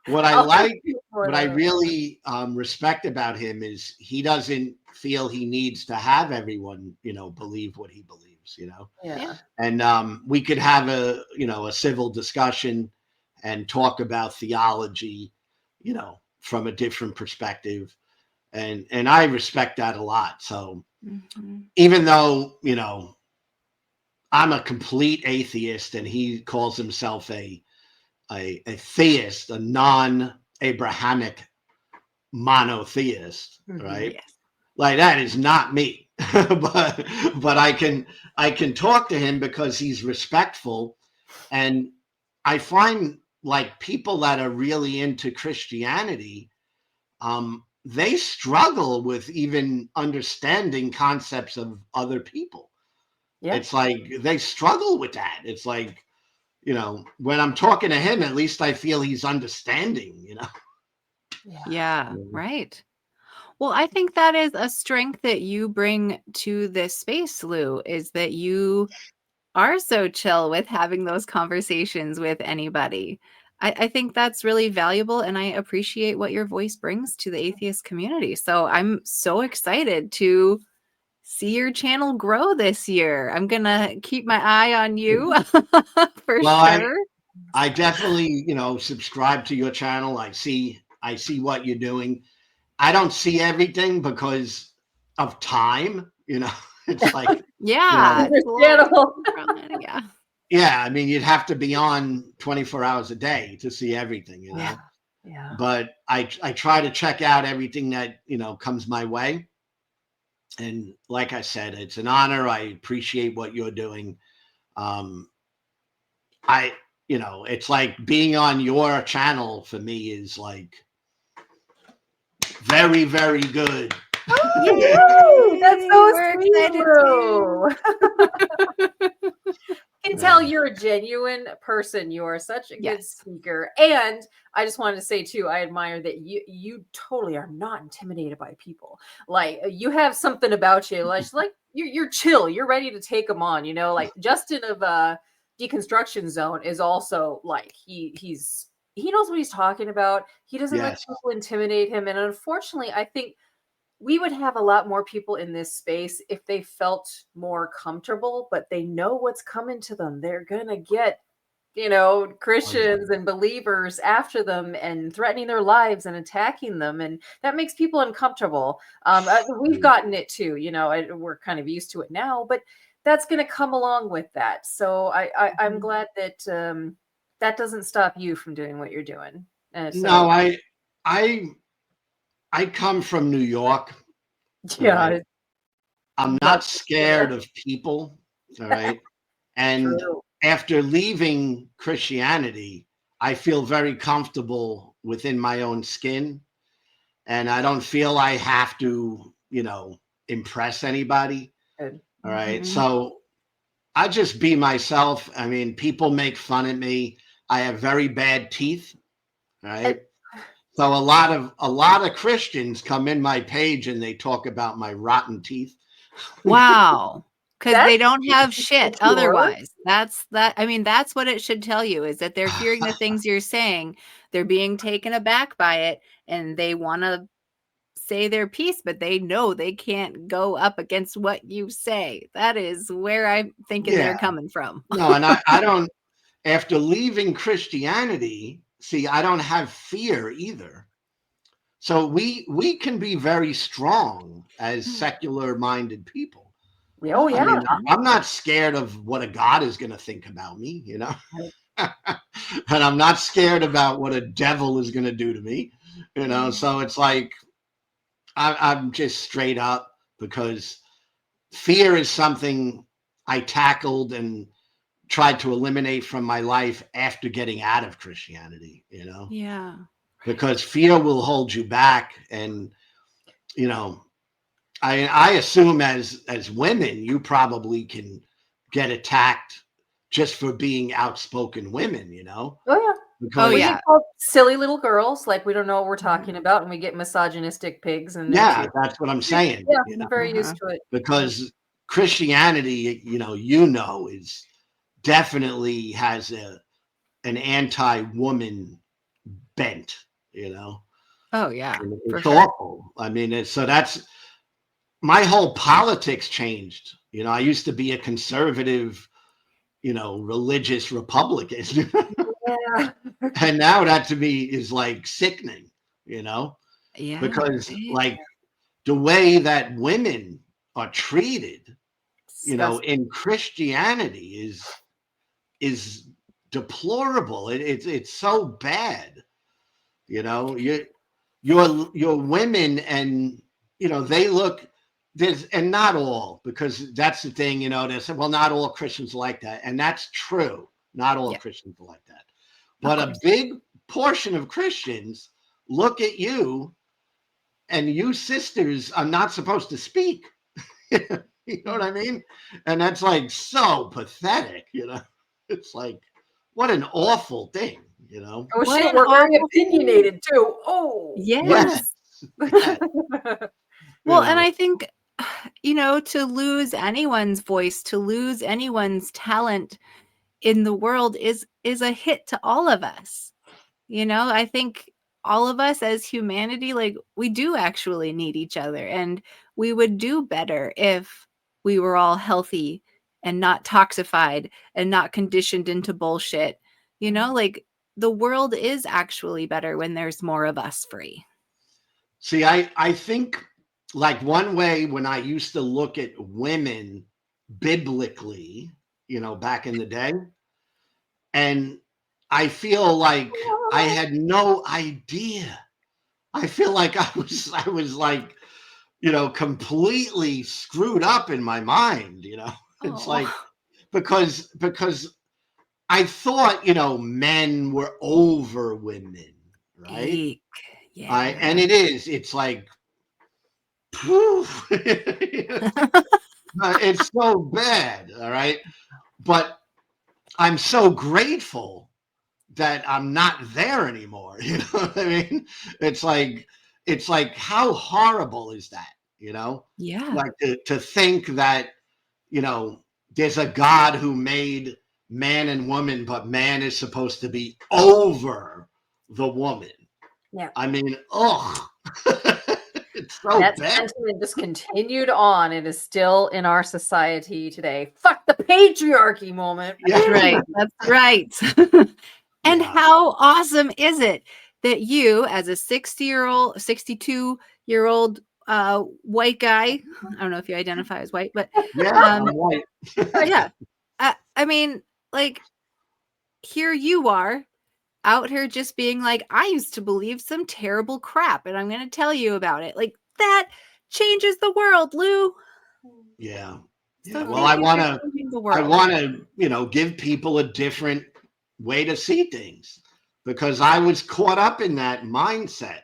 [SPEAKER 3] what I
[SPEAKER 2] I'll thank
[SPEAKER 3] like,
[SPEAKER 2] you for
[SPEAKER 3] what I
[SPEAKER 2] that.
[SPEAKER 3] really respect about him is he doesn't feel he needs to have everyone, believe what he believes.
[SPEAKER 1] Yeah.
[SPEAKER 2] Yeah.
[SPEAKER 3] And we could have a civil discussion and talk about theology, from a different perspective. And I respect that a lot. So
[SPEAKER 1] Mhm.
[SPEAKER 3] even though, I'm a complete atheist and he calls himself a theist, a non-Abrahamic monotheist,
[SPEAKER 2] Mhm.
[SPEAKER 3] right?
[SPEAKER 1] Yes.
[SPEAKER 3] Like that is not me. but I can talk to him because he's respectful, and I find like people that are really into Christianity, they struggle with even understanding concepts of other people.
[SPEAKER 2] Yeah.
[SPEAKER 3] It's like they struggle with that. It's like, when I'm talking to him, at least I feel he's understanding.
[SPEAKER 1] Yeah, right. Well, I think that is a strength that you bring to this space, Lou, is that you are so chill with having those conversations with anybody. I think that's really valuable, and I appreciate what your voice brings to the atheist community. So I'm so excited to see your channel grow this year. I'm gonna keep my eye on you for
[SPEAKER 3] Well,
[SPEAKER 1] sure.
[SPEAKER 3] I definitely, subscribe to your channel. I see what you're doing. I don't see everything because of time. It's like,
[SPEAKER 1] Yeah, it's a
[SPEAKER 2] Understandable.
[SPEAKER 1] yeah.
[SPEAKER 3] yeah, I mean, you'd have to be on 24 hours a day to see everything,
[SPEAKER 2] Yeah. Yeah.
[SPEAKER 3] But I try to check out everything that, comes my way. And like I said, it's an honor. I appreciate what you're doing. I, it's like being on your channel for me is like very, very good.
[SPEAKER 2] Woo! That's so
[SPEAKER 1] We're
[SPEAKER 2] sweet,
[SPEAKER 1] excited
[SPEAKER 2] Lou.
[SPEAKER 1] too.
[SPEAKER 2] I can tell you're a genuine person. You are such a good
[SPEAKER 1] Yes.
[SPEAKER 2] speaker. And I just wanted to say too, I admire that you totally are not intimidated by people. Like you have something about you. Like you're chill. You're ready to take them on. Like Justin of Deconstruction Zone is also like he knows what he's talking about. He doesn't let
[SPEAKER 3] Yes.
[SPEAKER 2] people intimidate him. And unfortunately, I think we would have a lot more people in this space if they felt more comfortable, but they know what's coming to them. They're going to get, Christians and believers after them and threatening their lives and attacking them. And that makes people uncomfortable. We've gotten it too, we're kind of used to it now, but that's going to come along with that. So I'm glad that that doesn't stop you from doing what you're doing.
[SPEAKER 3] No, I come from New York.
[SPEAKER 2] Yeah.
[SPEAKER 3] Right? I'm not scared of people. All right. And
[SPEAKER 2] True.
[SPEAKER 3] after leaving Christianity, I feel very comfortable within my own skin. And I don't feel I have to, impress anybody.
[SPEAKER 2] Good.
[SPEAKER 3] All right.
[SPEAKER 1] Mhm.
[SPEAKER 3] So I just be myself. I mean, people make fun of me. I have very bad teeth. Right. So a lot of Christians come in my page and they talk about my rotten teeth.
[SPEAKER 1] Wow. Because
[SPEAKER 2] That's
[SPEAKER 1] they don't have shit
[SPEAKER 2] secure.
[SPEAKER 1] otherwise. That's what it should tell you, is that they're hearing the things you're saying, they're being taken aback by it, and they want to say their piece, but they know they can't go up against what you say. That is where I'm thinking they're
[SPEAKER 3] Yeah.
[SPEAKER 1] coming from.
[SPEAKER 3] No, and I don't, after leaving Christianity, see, I don't have fear either. So we can be very strong as secular minded people.
[SPEAKER 2] Oh,
[SPEAKER 3] I
[SPEAKER 2] yeah.
[SPEAKER 3] mean, I'm not scared of what a God is going to think about me, and I'm not scared about what a devil is going to do to me, So it's like I'm just straight up, because fear is something I tackled and tried to eliminate from my life after getting out of Christianity,
[SPEAKER 1] Yeah.
[SPEAKER 3] because fear will hold you back. And, I assume as women, you probably can get attacked just for being outspoken women,
[SPEAKER 2] Oh, yeah.
[SPEAKER 3] because
[SPEAKER 2] We
[SPEAKER 1] yeah.
[SPEAKER 2] get called silly little girls, like we don't know what we're talking about, and we get misogynistic pigs in there
[SPEAKER 3] yeah,
[SPEAKER 2] too.
[SPEAKER 3] that's what I'm saying,
[SPEAKER 2] Yeah, I'm very used to it.
[SPEAKER 3] because Christianity, is definitely has an anti-woman bent,
[SPEAKER 1] Oh yeah.
[SPEAKER 3] and
[SPEAKER 1] For
[SPEAKER 3] it's
[SPEAKER 1] sure.
[SPEAKER 3] awful. I mean, so that's my whole politics changed. I used to be a conservative, religious Republican.
[SPEAKER 2] Yeah.
[SPEAKER 3] And now that to me is like sickening,
[SPEAKER 1] Yeah.
[SPEAKER 3] because
[SPEAKER 1] Right?
[SPEAKER 3] like the way that women are treated,
[SPEAKER 2] Disgusting.
[SPEAKER 3] in Christianity is deplorable. It's so bad. Your women, and they look, there's, and not all, because that's the thing, they say, well, not all Christians are like that, and that's true. Not all
[SPEAKER 1] Yeah.
[SPEAKER 3] Christians are like that, But a big portion of Christians look at you, and you sisters are not supposed to speak. You know what I mean? And that's like so pathetic, you know? It's like, what an awful thing, you know?
[SPEAKER 2] Oh
[SPEAKER 1] What
[SPEAKER 2] shit,
[SPEAKER 1] an
[SPEAKER 2] we're very
[SPEAKER 1] awful thing.
[SPEAKER 2] opinionated too. Oh.
[SPEAKER 1] Yes.
[SPEAKER 3] Yeah.
[SPEAKER 1] Well,
[SPEAKER 3] You
[SPEAKER 1] and
[SPEAKER 3] know,
[SPEAKER 1] I think, to lose anyone's voice, to lose anyone's talent in the world is a hit to all of us. I think all of us as humanity, like, we do actually need each other, and we would do better if we were all healthy and not toxified and not conditioned into bullshit. Like, the world is actually better when there's more of us free.
[SPEAKER 3] see, I think like one way when I used to look at women biblically, back in the day, and I feel like I had no idea. I feel like I was like, completely screwed up in my mind, It's like
[SPEAKER 1] Oh,
[SPEAKER 3] because I thought, men were over women, right?
[SPEAKER 1] eek. Yeah.
[SPEAKER 3] And it's like, poof. It's so bad, all right? But I'm so grateful that I'm not there anymore. You know what I mean? It's like how horrible is that?
[SPEAKER 1] Yeah.
[SPEAKER 3] Like to think that, there's a God who made man and woman, but man is supposed to be over the woman.
[SPEAKER 2] Yeah.
[SPEAKER 3] I mean, it's so
[SPEAKER 2] That
[SPEAKER 3] bad.
[SPEAKER 2] sentiment just continued on. It is still in our society today. Fuck the patriarchy moment.
[SPEAKER 3] Yeah.
[SPEAKER 1] Right. That's right. And
[SPEAKER 3] Yeah.
[SPEAKER 1] how awesome is it that you, as a 62-year-old white guy, I don't know if you identify as white, but
[SPEAKER 3] Yeah,
[SPEAKER 1] um,
[SPEAKER 3] I'm white.
[SPEAKER 1] yeah, I mean, like, here you are out here just being like, I used to believe some terrible crap, and I'm going to tell you about it. Like, that changes the world, Lou.
[SPEAKER 3] Yeah.
[SPEAKER 1] So
[SPEAKER 3] Yeah. Well,
[SPEAKER 1] thank you for changing the
[SPEAKER 3] I
[SPEAKER 1] world.
[SPEAKER 3] want to, give people a different way to see things because I was caught up in that mindset.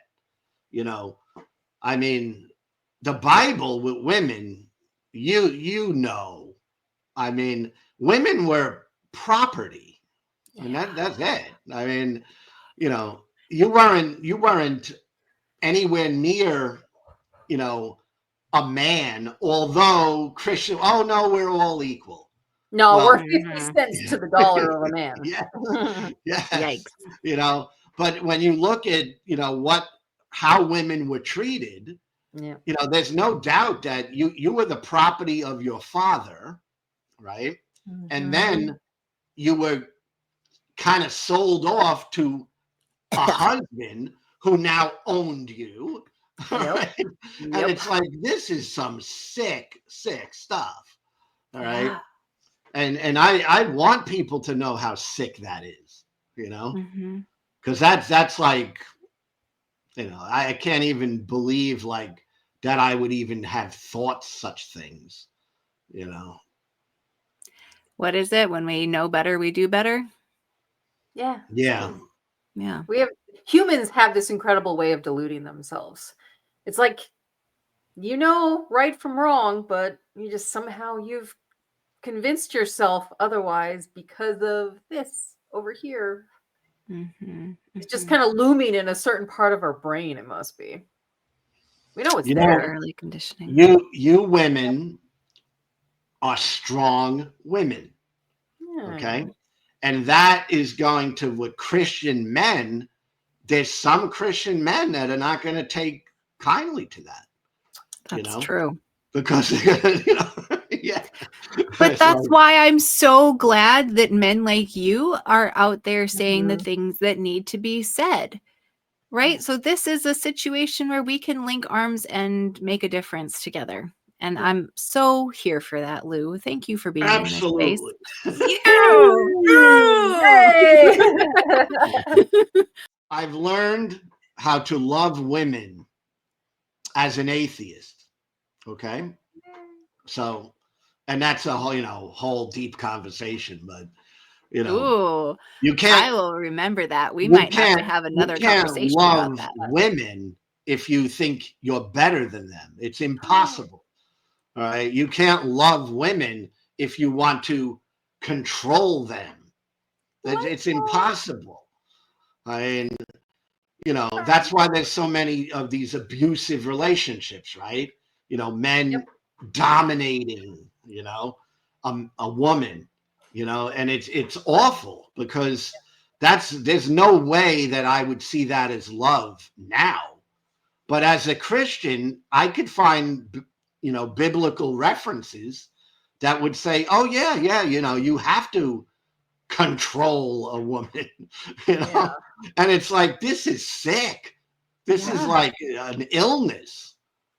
[SPEAKER 3] I mean, the Bible with women, I mean, women were property, and that's it. I mean, you weren't anywhere near, a man, although Christian, oh no, we're all equal.
[SPEAKER 2] No,
[SPEAKER 3] Well,
[SPEAKER 2] we're 50 cents to the dollar of a man.
[SPEAKER 3] yes, yes,
[SPEAKER 1] Yikes.
[SPEAKER 3] but when you look at, how women were treated,
[SPEAKER 2] Yeah.
[SPEAKER 3] there's no doubt that you were the property of your father, right? And then you were kind of sold off to a husband who now owned you.
[SPEAKER 2] Yep.
[SPEAKER 3] Right? And it's like, this is some sick stuff. All right.
[SPEAKER 1] Yeah.
[SPEAKER 3] And I want people to know how sick that is,
[SPEAKER 1] Mhm.
[SPEAKER 3] because that's like, I can't even believe like that I would even have thought such things,
[SPEAKER 1] What is it? When we know better, we do better?
[SPEAKER 2] Yeah.
[SPEAKER 3] Yeah.
[SPEAKER 1] Yeah.
[SPEAKER 2] Humans have this incredible way of deluding themselves. It's like, right from wrong, but you've convinced yourself otherwise because of this over here.
[SPEAKER 1] Mm-hmm.
[SPEAKER 2] It's just kind of looming in a certain part of our brain. It must be. We know it's
[SPEAKER 3] You know,
[SPEAKER 2] there.
[SPEAKER 1] Early conditioning.
[SPEAKER 3] You women are strong women.
[SPEAKER 2] Yeah.
[SPEAKER 3] Okay. And that is going to, with Christian men, there's some Christian men that are not going to take kindly to that.
[SPEAKER 1] That's true.
[SPEAKER 3] Because, yeah.
[SPEAKER 1] But
[SPEAKER 3] It's
[SPEAKER 1] that's
[SPEAKER 3] like,
[SPEAKER 1] why I'm so glad that men like you are out there saying the things that need to be said. Right? So this is a situation where we can link arms and make a difference together. And I'm so here for that, Lou. Thank you for being
[SPEAKER 3] absolutely.
[SPEAKER 1] in this space.
[SPEAKER 2] Hey!
[SPEAKER 3] I've learned how to love women as an atheist. Okay. So, and that's a whole, whole deep conversation, but You know,
[SPEAKER 1] Ooh,
[SPEAKER 3] you
[SPEAKER 1] I
[SPEAKER 3] can't
[SPEAKER 1] will remember that. We
[SPEAKER 3] you
[SPEAKER 1] might have to
[SPEAKER 3] can't
[SPEAKER 1] have
[SPEAKER 3] you
[SPEAKER 1] another
[SPEAKER 3] can't
[SPEAKER 1] conversation about
[SPEAKER 3] love
[SPEAKER 1] that.
[SPEAKER 3] women if you think you're better than them. It's impossible. All right. You can't love women if you want to control them. It's impossible. I mean, that's why there's so many of these abusive relationships, right? Men dominating, a woman, and it's awful because there's no way that I would see that as love now. But as a Christian, I could find, biblical references that would say, oh yeah, you have to control a woman,
[SPEAKER 2] Yeah.
[SPEAKER 3] and it's like, this is sick. This is like an illness,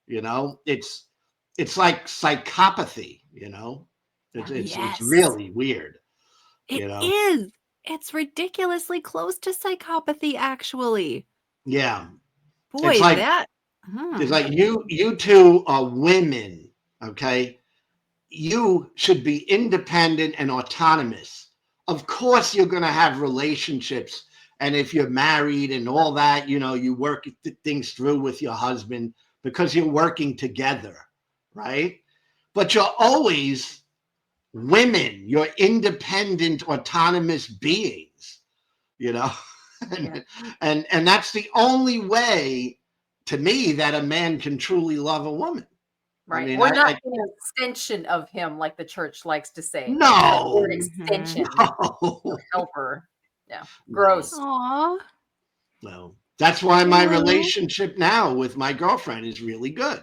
[SPEAKER 3] it's like psychopathy, it's
[SPEAKER 1] Yes,
[SPEAKER 3] really weird,
[SPEAKER 1] it is. It's ridiculously close to psychopathy, actually.
[SPEAKER 3] yeah. It's
[SPEAKER 1] Boy,
[SPEAKER 3] like
[SPEAKER 1] that.
[SPEAKER 3] it's like you two are women, okay? You should be independent and autonomous. Of course, you're going to have relationships. And if you're married and all that, you work things through with your husband because you're working together, right? But you're always women. You're independent, autonomous beings, and, and that's the only way, to me, that a man can truly love a woman.
[SPEAKER 2] Right.
[SPEAKER 3] I mean,
[SPEAKER 2] We're not an extension of him, like the church likes to say.
[SPEAKER 3] No.
[SPEAKER 2] We're an extension.
[SPEAKER 3] No.
[SPEAKER 2] Helper. Yeah. Gross.
[SPEAKER 1] Aw.
[SPEAKER 3] No. That's why my
[SPEAKER 1] Aw.
[SPEAKER 3] relationship now with my girlfriend is really good.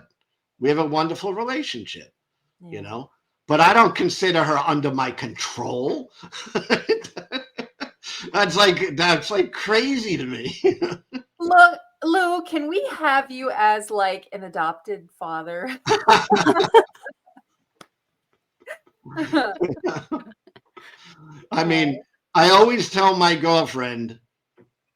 [SPEAKER 3] We have a wonderful relationship, but I don't consider her under my control. That's like crazy to me.
[SPEAKER 2] Look, Lou, can we have you as like an adopted father?
[SPEAKER 3] I mean, I always tell my girlfriend,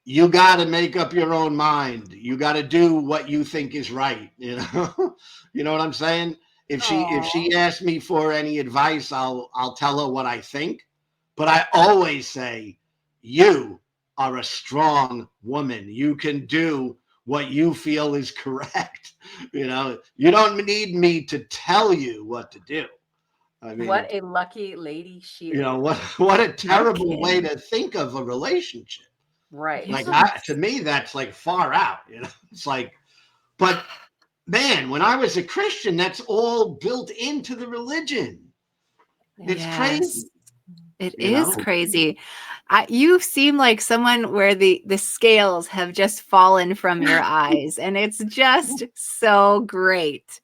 [SPEAKER 3] you got to make up your own mind. You got to do what you think is right. You know what I'm saying? If she asks me for any advice, I'll tell her what I think. But I always say, you are a strong woman. You can do what you feel is correct. You don't need me to tell you what to do. I mean,
[SPEAKER 2] what a lucky lady she is.
[SPEAKER 3] What a terrible way to think of a relationship.
[SPEAKER 2] Right.
[SPEAKER 3] Like, to me, that's like far out. It's like, but man, when I was a Christian, that's all built into the religion. It's crazy.
[SPEAKER 1] It is crazy. You seem like someone where the scales have just fallen from your eyes, and it's just so great.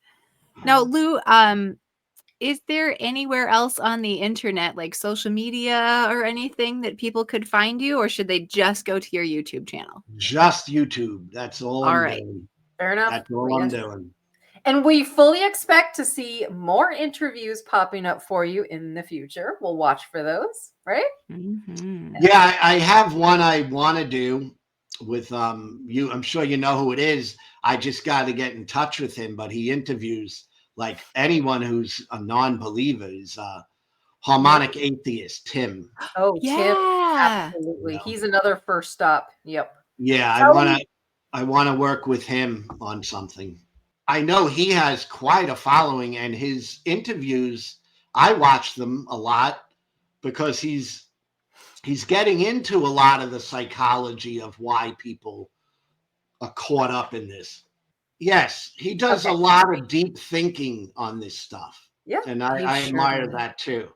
[SPEAKER 1] Now, Lou, is there anywhere else on the internet, like social media or anything, that people could find you, or should they just go to your YouTube channel?
[SPEAKER 3] Just YouTube. That's all I'm doing.
[SPEAKER 2] Fair enough.
[SPEAKER 3] That's all I'm doing.
[SPEAKER 2] And we fully expect to see more interviews popping up for you in the future. We'll watch for those, right?
[SPEAKER 1] Mm-hmm.
[SPEAKER 3] Yeah, I have one I want to do with you. I'm sure you know who it is. I just got to get in touch with him, but he interviews like anyone who's a non-believer. Is harmonic atheist Tim.
[SPEAKER 2] Oh,
[SPEAKER 1] yeah,
[SPEAKER 2] Tim, absolutely. He's another first stop. Yep.
[SPEAKER 3] Yeah, I want to work with him on something. I know he has quite a following, and his interviews, I watch them a lot because he's getting into a lot of the psychology of why people are caught up in this. Yes, he does a lot of deep thinking on this stuff.
[SPEAKER 2] Yeah.
[SPEAKER 3] And I admire that too.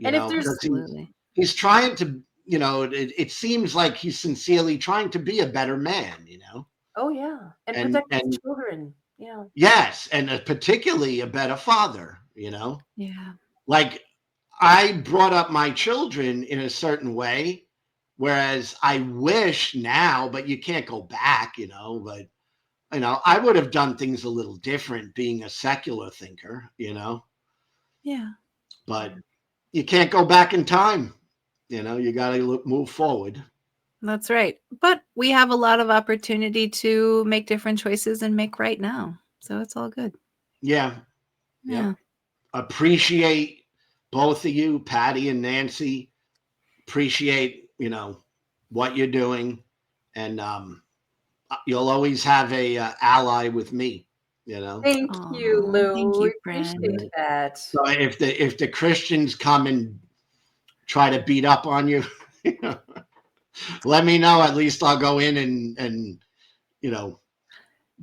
[SPEAKER 2] And if there's
[SPEAKER 3] he's trying to, it seems like he's sincerely trying to be a better man,
[SPEAKER 2] Oh yeah. And protect his children. Yeah.
[SPEAKER 3] Yes, and particularly a better father,
[SPEAKER 1] Yeah.
[SPEAKER 3] Like, I brought up my children in a certain way, whereas I wish now, but you can't go back, but I would have done things a little different being a secular thinker,
[SPEAKER 1] Yeah.
[SPEAKER 3] But you can't go back in time. You got to move forward.
[SPEAKER 1] That's right. But we have a lot of opportunity to make different choices and make right now. So it's all good.
[SPEAKER 3] Yeah.
[SPEAKER 1] Yeah.
[SPEAKER 3] Appreciate both of you, Patty and Nancy, appreciate, what you're doing, and you'll always have a ally with me.
[SPEAKER 2] Thank you,
[SPEAKER 1] Aw,
[SPEAKER 2] Lou.
[SPEAKER 1] thank
[SPEAKER 2] We
[SPEAKER 1] you, friend.
[SPEAKER 2] appreciate that.
[SPEAKER 3] So if the Christians come and try to beat up on you, let me know. At least I'll go in and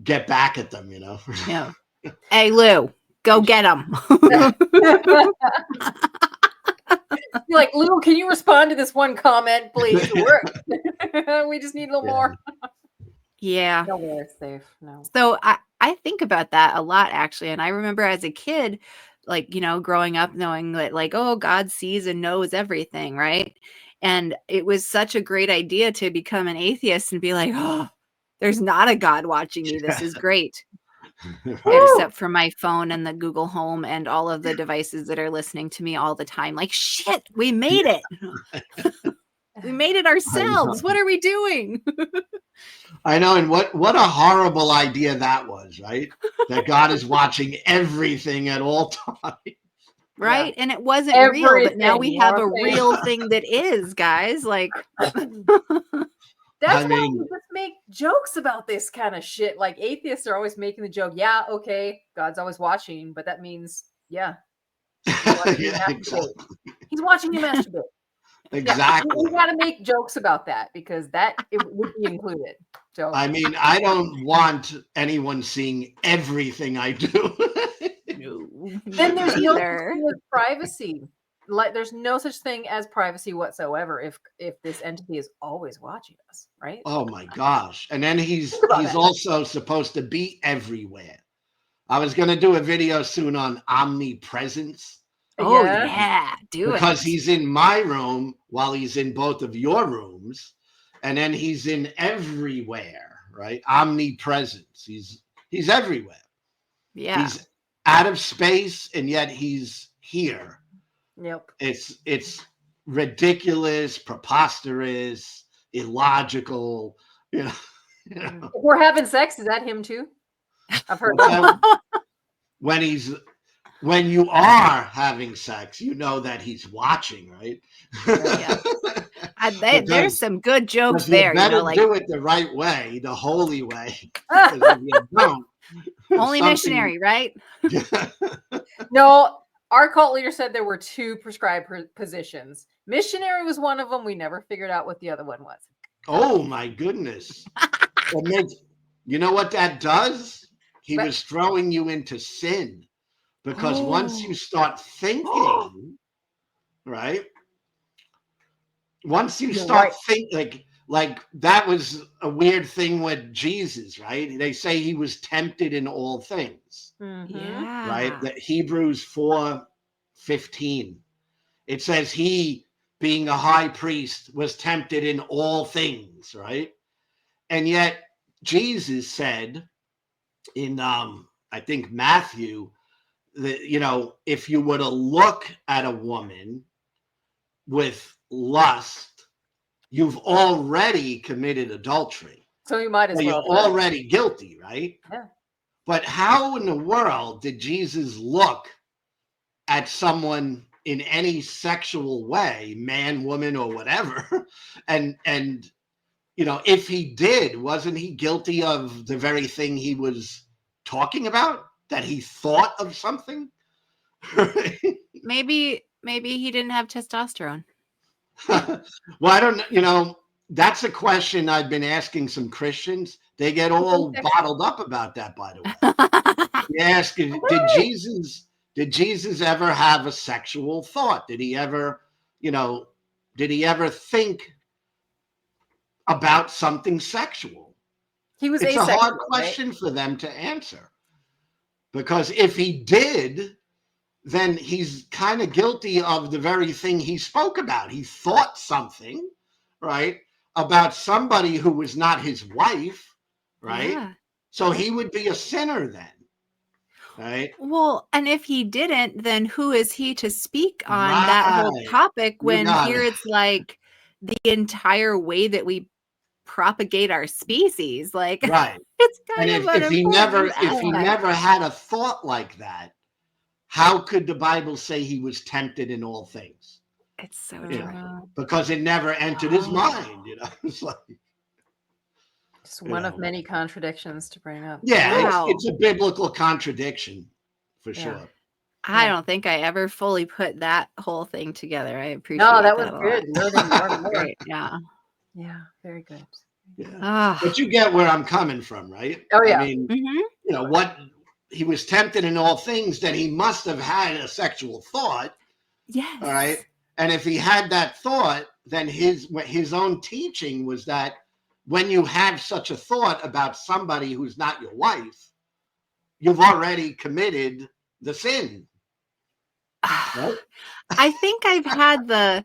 [SPEAKER 3] get back at them.
[SPEAKER 1] Yeah. Hey, Lou, go get them.
[SPEAKER 2] You're like, Lou, can you respond to this one comment, please? We just need a little more.
[SPEAKER 1] Yeah.
[SPEAKER 2] No, we're safe. No.
[SPEAKER 1] So I think about that a lot, actually. And I remember as a kid, like, growing up knowing that, like, oh, God sees and knows everything, right? And it was such a great idea to become an atheist and be like, oh, there's not a God watching me. This is great. Except for my phone and the Google Home and all of the devices that are listening to me all the time. Like, shit, we made it. We made it ourselves. What are we doing?
[SPEAKER 3] I know. And what a horrible idea that was, right? That God is watching everything at all times.
[SPEAKER 1] Right? Yeah. And it wasn't real, but now we have a real thing that is, guys. Like,
[SPEAKER 2] that's why we just make jokes about this kind of shit. Like, atheists are always making the joke, yeah, okay, God's always watching, but that means, yeah.
[SPEAKER 3] Exactly.
[SPEAKER 2] He's watching you masturbate.
[SPEAKER 3] Exactly.
[SPEAKER 2] Yeah, we got to make jokes about that because it would be included. So
[SPEAKER 3] I mean, I don't want anyone seeing everything I do.
[SPEAKER 2] Then there's no such thing as privacy. Like, there's no such thing as privacy whatsoever if this entity is always watching us, right?
[SPEAKER 3] Oh my gosh. And then he's also supposed to be everywhere. I was going to do a video soon on omnipresence.
[SPEAKER 1] Oh yeah,
[SPEAKER 3] because he's in my room while he's in both of your rooms, and then he's in everywhere, right? Omnipresence. He's everywhere.
[SPEAKER 1] Yeah.
[SPEAKER 3] He's out of space and yet he's here.
[SPEAKER 2] Yep.
[SPEAKER 3] It's ridiculous, preposterous, illogical.
[SPEAKER 2] If we're having sex, is that him too? I've heard
[SPEAKER 3] when you are having sex, you know that he's watching, right?
[SPEAKER 1] Yeah. There's some good jokes there.
[SPEAKER 3] You better do it the right way, the holy way. Because if you don't,
[SPEAKER 1] only missionary, right?
[SPEAKER 2] No, our cult leader said there were 2 prescribed positions. Missionary was one of them. We never figured out what the other one was.
[SPEAKER 3] Oh my goodness. You know what that does? He was throwing you into sin. Because once you start thinking, right? Once you start thinking, like that was a weird thing with Jesus, right? They say he was tempted in all things.
[SPEAKER 2] Mm-hmm.
[SPEAKER 1] Yeah.
[SPEAKER 3] Right? That Hebrews 4:15. It says he, being a high priest, was tempted in all things, right? And yet Jesus said in I think Matthew, that if you were to look at a woman with lust, you've already committed adultery.
[SPEAKER 2] So you might as well.
[SPEAKER 3] You're already guilty, right?
[SPEAKER 2] Yeah.
[SPEAKER 3] But how in the world did Jesus look at someone in any sexual way, man, woman, or whatever? And if he did, wasn't he guilty of the very thing he was talking about? That he thought of something?
[SPEAKER 1] Maybe he didn't have testosterone.
[SPEAKER 3] Well, I don't know. That's a question I've been asking some Christians. They get all bottled up about that, by the way. They ask, did Jesus ever have a sexual thought? Did he ever think about something sexual?
[SPEAKER 2] It's
[SPEAKER 3] a hard question for them to answer. Because if he did, then he's kind of guilty of the very thing he spoke about. He thought something, right, about somebody who was not his wife, right? Yeah. So he would be a sinner then, right?
[SPEAKER 1] Well, and if he didn't, then who is he to speak on that whole topic when here it's like the entire way that we propagate our species, like
[SPEAKER 3] right.
[SPEAKER 1] It's kind
[SPEAKER 3] of
[SPEAKER 1] if he never
[SPEAKER 3] had a thought like that, how could the Bible say he was tempted in all things?
[SPEAKER 1] It's so
[SPEAKER 3] you
[SPEAKER 1] true.
[SPEAKER 3] know, because it never entered his mind, you know. It's like,
[SPEAKER 2] just one of many contradictions to bring up.
[SPEAKER 3] yeah,
[SPEAKER 1] Wow.
[SPEAKER 3] it's a biblical contradiction for sure.
[SPEAKER 1] I don't think I ever fully put that whole thing together. I appreciate
[SPEAKER 2] No, that
[SPEAKER 1] that
[SPEAKER 2] was
[SPEAKER 1] a lot.
[SPEAKER 2] good. Learning more and more.
[SPEAKER 1] Great. Yeah.
[SPEAKER 2] Yeah, very good.
[SPEAKER 3] Yeah. But you get where I'm coming from, right?
[SPEAKER 2] Oh, yeah.
[SPEAKER 3] I mean, you know, what he was tempted in all things, then he must have had a sexual thought.
[SPEAKER 1] Yes.
[SPEAKER 3] All right. And if he had that thought, then his own teaching was that when you have such a thought about somebody who's not your wife, you've already committed the sin. Right?
[SPEAKER 1] I think I've had the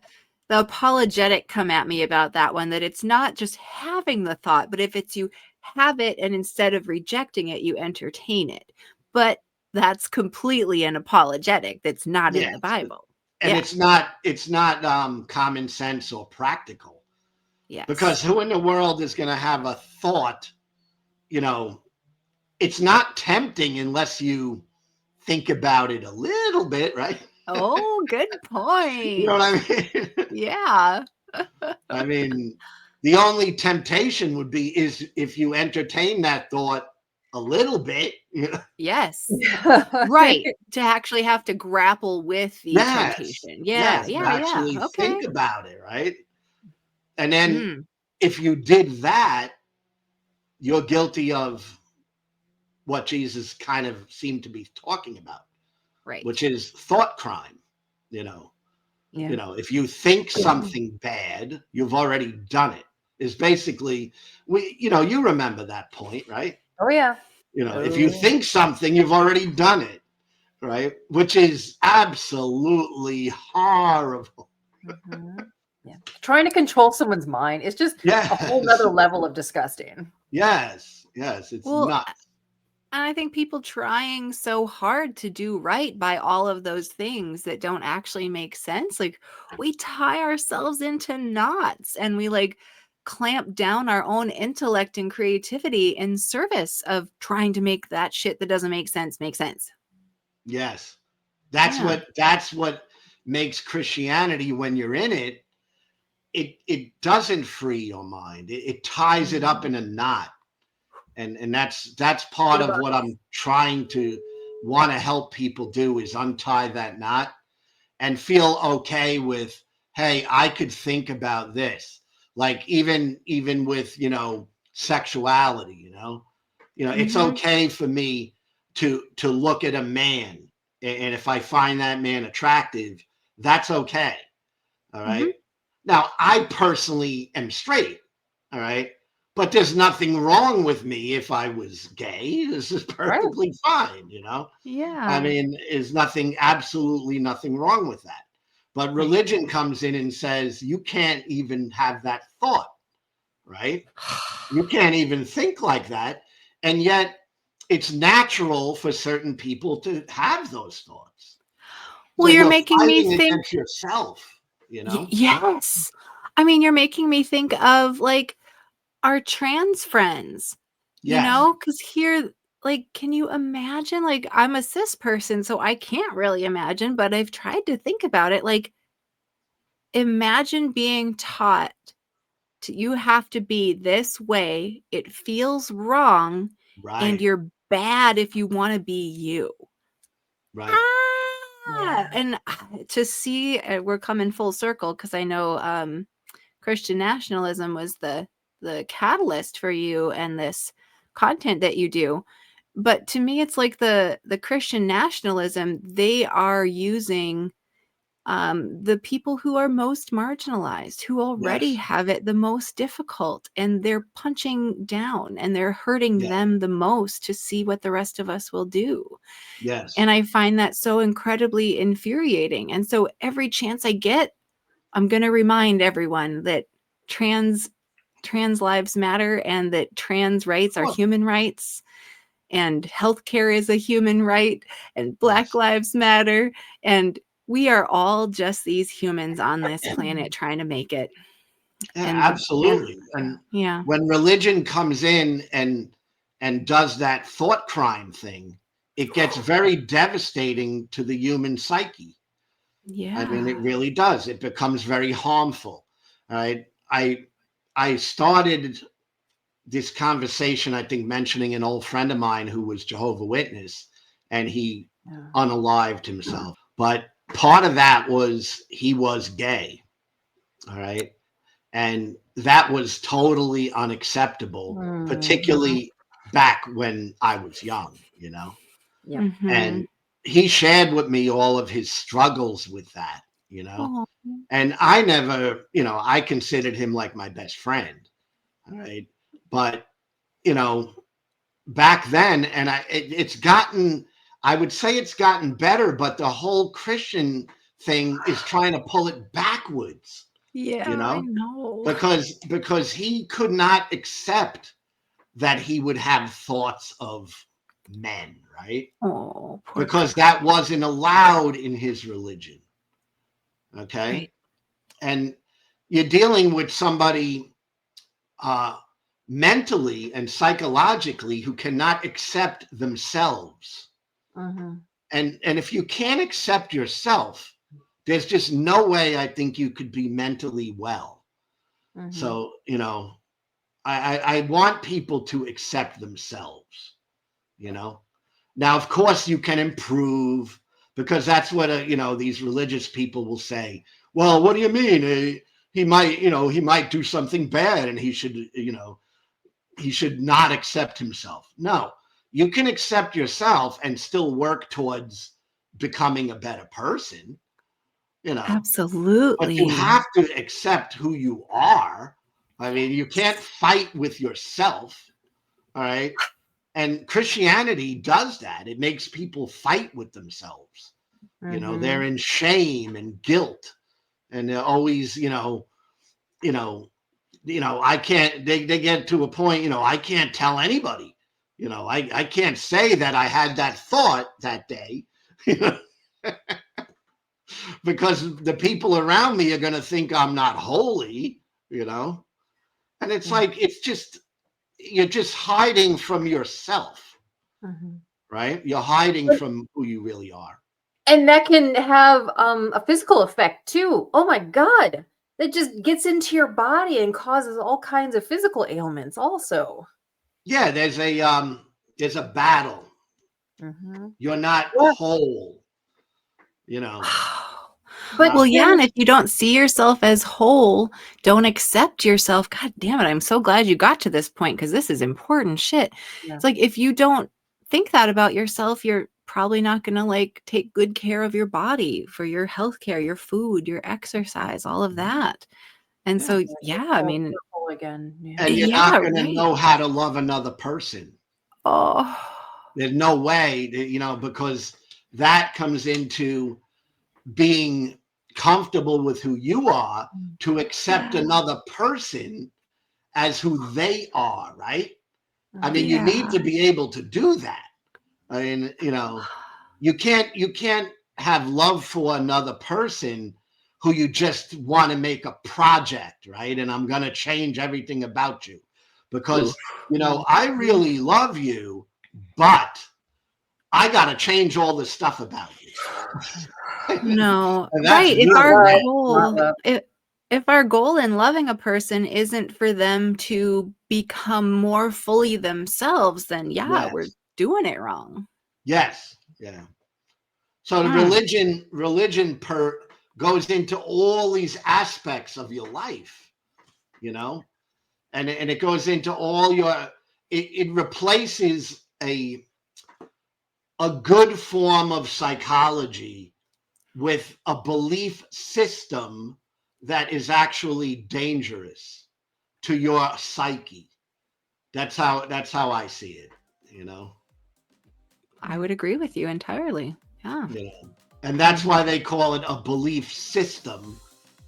[SPEAKER 1] apologetic come at me about that one, that it's not just having the thought, but if it's you have it and instead of rejecting it, you entertain it. But that's completely an apologetic that's not in the Bible.
[SPEAKER 3] And it's not common sense or practical.
[SPEAKER 1] Yes.
[SPEAKER 3] Because who in the world is going to have a thought, you know, it's not tempting unless you think about it a little bit, right?
[SPEAKER 1] Oh, good point.
[SPEAKER 3] You know what I mean?
[SPEAKER 1] Yeah.
[SPEAKER 3] I mean, the only temptation would be is if you entertain that thought a little bit. You know?
[SPEAKER 1] Yes. Right. To actually have to grapple with the temptation. Yeah.
[SPEAKER 3] Yes, actually
[SPEAKER 1] Okay.
[SPEAKER 3] think about it, right? And then if you did that, you're guilty of what Jesus kind of seemed to be talking about,
[SPEAKER 1] right?
[SPEAKER 3] Which is thought crime. You know, if you think something bad, you've already done it. Is basically you remember that point, right?
[SPEAKER 2] Oh yeah.
[SPEAKER 3] If you think something, you've already done it, right? Which is absolutely horrible.
[SPEAKER 2] Yeah, trying to control someone's mind is just a whole other level of disgusting.
[SPEAKER 3] Yes, it's nuts.
[SPEAKER 1] And I think people trying so hard to do right by all of those things that don't actually make sense, like we tie ourselves into knots and we like clamp down our own intellect and creativity in service of trying to make that shit that doesn't make sense make sense.
[SPEAKER 3] Yes. That's what makes Christianity, when you're in it, it doesn't free your mind. It ties it up in a knot. And that's part of what I'm trying to want to help people do, is untie that knot and feel okay with, hey, I could think about this. Like even with, sexuality, it's okay for me to look at a man. And if I find that man attractive, that's okay. All right. Now, I personally am straight. All right. But there's nothing wrong with me if I was gay. This is perfectly fine,
[SPEAKER 1] Yeah.
[SPEAKER 3] I mean, there's absolutely nothing wrong with that. But religion comes in and says, you can't even have that thought, right? You can't even think like that. And yet it's natural for certain people to have those thoughts.
[SPEAKER 1] Well,
[SPEAKER 3] so
[SPEAKER 1] you're making me think
[SPEAKER 3] against yourself,
[SPEAKER 1] Yes. I mean, you're making me think of like our trans friends, because here, like, can you imagine, like, I'm a cis person, so I can't really imagine, but I've tried to think about it. Like, imagine being taught you have to be this way. It feels wrong.
[SPEAKER 3] Right.
[SPEAKER 1] And you're bad if you want to be you.
[SPEAKER 3] Right.
[SPEAKER 1] And to see, we're coming full circle, because I know Christian nationalism was the catalyst for you and this content that you do. But to me, it's like the Christian nationalism, they are using the people who are most marginalized, who already have it the most difficult, and they're punching down and they're hurting them the most to see what the rest of us will do.
[SPEAKER 3] Yes.
[SPEAKER 1] And I find that so incredibly infuriating. And so every chance I get, I'm going to remind everyone that trans lives matter, and that trans rights are human rights, and healthcare is a human right, and Black Lives Matter, and we are all just these humans on this planet trying to make it.
[SPEAKER 3] Absolutely. And when religion comes in and does that thought crime thing, it gets very devastating to the human psyche. I mean, it
[SPEAKER 1] Yeah.
[SPEAKER 3] really does. It becomes very harmful. All right. I started this conversation, I think, mentioning an old friend of mine who was Jehovah's Witness, and he
[SPEAKER 2] Yeah.
[SPEAKER 3] unalived himself. But part of that was he was gay. All right. And that was totally unacceptable,
[SPEAKER 2] Mhm.
[SPEAKER 3] particularly back when I was young, you know.
[SPEAKER 2] Yep.
[SPEAKER 1] Mm-hmm.
[SPEAKER 3] And he shared with me all of his struggles with that, you know.
[SPEAKER 1] Oh,
[SPEAKER 3] And I never, I considered him like my best friend. All right. But, you know, back then, and it's gotten, I would say it's gotten better, but the whole Christian thing is trying to pull it backwards,
[SPEAKER 1] yeah,
[SPEAKER 3] you
[SPEAKER 1] I
[SPEAKER 3] know,
[SPEAKER 1] know.
[SPEAKER 3] because he could not accept that he would have thoughts of men, right?
[SPEAKER 1] Oh, poor
[SPEAKER 3] Because
[SPEAKER 1] guy.
[SPEAKER 3] that wasn't allowed in his religion. Okay.
[SPEAKER 1] Right.
[SPEAKER 3] And you're dealing with somebody uh, mentally and psychologically who cannot accept themselves.
[SPEAKER 2] Mhm.
[SPEAKER 3] And if you can't accept yourself, there's just no way I think you could be mentally well.
[SPEAKER 2] Mhm.
[SPEAKER 3] So, I want people to accept themselves, you know. Now, of course, you can improve, because that's what these religious people will say. Well, what do you mean? He might do something bad, and he should not accept himself. No, you can accept yourself and still work towards becoming a better person, but you
[SPEAKER 1] Absolutely.
[SPEAKER 3] have to accept who you are. I mean, you can't fight with yourself. All right. And Christianity does that. It makes people fight with themselves. They're
[SPEAKER 2] Mhm.
[SPEAKER 3] in shame and guilt, and they're always, you know, I can't, they get to a point, I can't tell anybody, I can't say that I had that thought that day, because the people around me are going to think I'm not holy, you know? And it's
[SPEAKER 2] Yeah.
[SPEAKER 3] like, you're just hiding from yourself,
[SPEAKER 2] Mhm.
[SPEAKER 3] right? You're hiding from who you really are.
[SPEAKER 2] And that can have a physical effect too. Oh my god. That just gets into your body and causes all kinds of physical ailments also.
[SPEAKER 3] Yeah, there's a battle.
[SPEAKER 2] Mhm.
[SPEAKER 3] You're not
[SPEAKER 2] Yeah.
[SPEAKER 3] whole, you know.
[SPEAKER 2] But
[SPEAKER 1] Well,
[SPEAKER 3] Not
[SPEAKER 1] yeah, and if you don't see yourself as whole, don't accept yourself. God damn it, I'm so glad you got to this point because this is important shit.
[SPEAKER 2] yeah.
[SPEAKER 1] It's like if you don't think that about yourself, you're probably not going to like take good care of your body for your health care, your food, your exercise, all of that. And
[SPEAKER 3] Yeah.
[SPEAKER 1] so,
[SPEAKER 2] It's
[SPEAKER 1] yeah, I
[SPEAKER 2] all
[SPEAKER 1] mean,
[SPEAKER 2] circle again. Yeah.
[SPEAKER 3] And you're
[SPEAKER 1] yeah,
[SPEAKER 3] not going to
[SPEAKER 1] right.
[SPEAKER 3] know how to love another person.
[SPEAKER 1] Oh,
[SPEAKER 3] There's no way, because that comes into being comfortable with who you are, to accept
[SPEAKER 1] yeah,
[SPEAKER 3] another person as who they are, right? I mean,
[SPEAKER 2] Mhm.
[SPEAKER 3] you need
[SPEAKER 1] yeah.
[SPEAKER 3] to be able to do that. I mean, you can't have love for another person who you just want to make a project, right? And I'm going to change everything about you
[SPEAKER 1] Oof.
[SPEAKER 3] because,
[SPEAKER 2] Mhm.
[SPEAKER 3] I really love you, but I got to change all this stuff about you.
[SPEAKER 1] No,
[SPEAKER 3] And that's
[SPEAKER 1] right. If
[SPEAKER 2] Not
[SPEAKER 1] our
[SPEAKER 3] really
[SPEAKER 2] love.
[SPEAKER 3] bad.
[SPEAKER 2] Not
[SPEAKER 1] goal,
[SPEAKER 2] love.
[SPEAKER 1] if our goal in loving a person isn't for them to become more fully themselves, then yeah, we're
[SPEAKER 3] Yes.
[SPEAKER 1] doing it wrong.
[SPEAKER 3] Yes. Yeah. So the
[SPEAKER 1] Mm.
[SPEAKER 3] religion goes into all these aspects of your life, you know, and it goes into all it replaces a good form of psychology with a belief system that is actually dangerous to your psyche. That's how I see it, you know.
[SPEAKER 1] I would agree with you entirely. Yeah.
[SPEAKER 3] You know. And that's why they call it a belief system,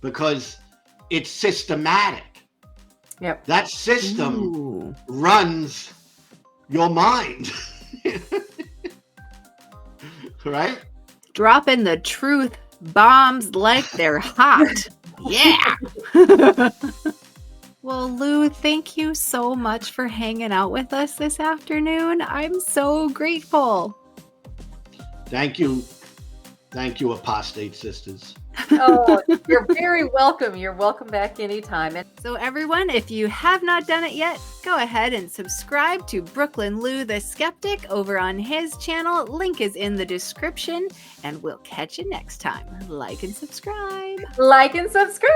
[SPEAKER 3] because it's systematic.
[SPEAKER 2] Yep.
[SPEAKER 3] That system
[SPEAKER 1] Ooh.
[SPEAKER 3] runs your mind. Right?
[SPEAKER 1] Dropping the truth bombs like they're hot. Yeah. Well, Lou, thank you so much for hanging out with us this afternoon. I'm so grateful.
[SPEAKER 3] Thank you. Thank you, Apostate Sisters.
[SPEAKER 2] Oh, you're very welcome. You're welcome back anytime. And
[SPEAKER 1] So everyone, if you have not done it yet, go ahead and subscribe to Brooklyn Lou the Skeptic over on his channel. Link is in the description, and we'll catch you next time. Like and subscribe.
[SPEAKER 2] like and subscribe.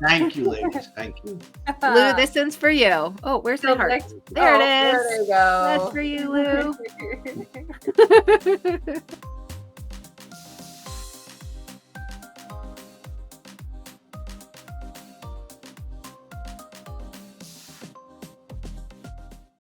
[SPEAKER 3] Thank you, ladies. Thank you.
[SPEAKER 1] Lou, this one's for you. Oh, where's my
[SPEAKER 2] Till
[SPEAKER 1] heart?
[SPEAKER 2] next-
[SPEAKER 1] There it
[SPEAKER 2] oh,
[SPEAKER 1] is.
[SPEAKER 2] There you go.
[SPEAKER 1] That's for you, Lou.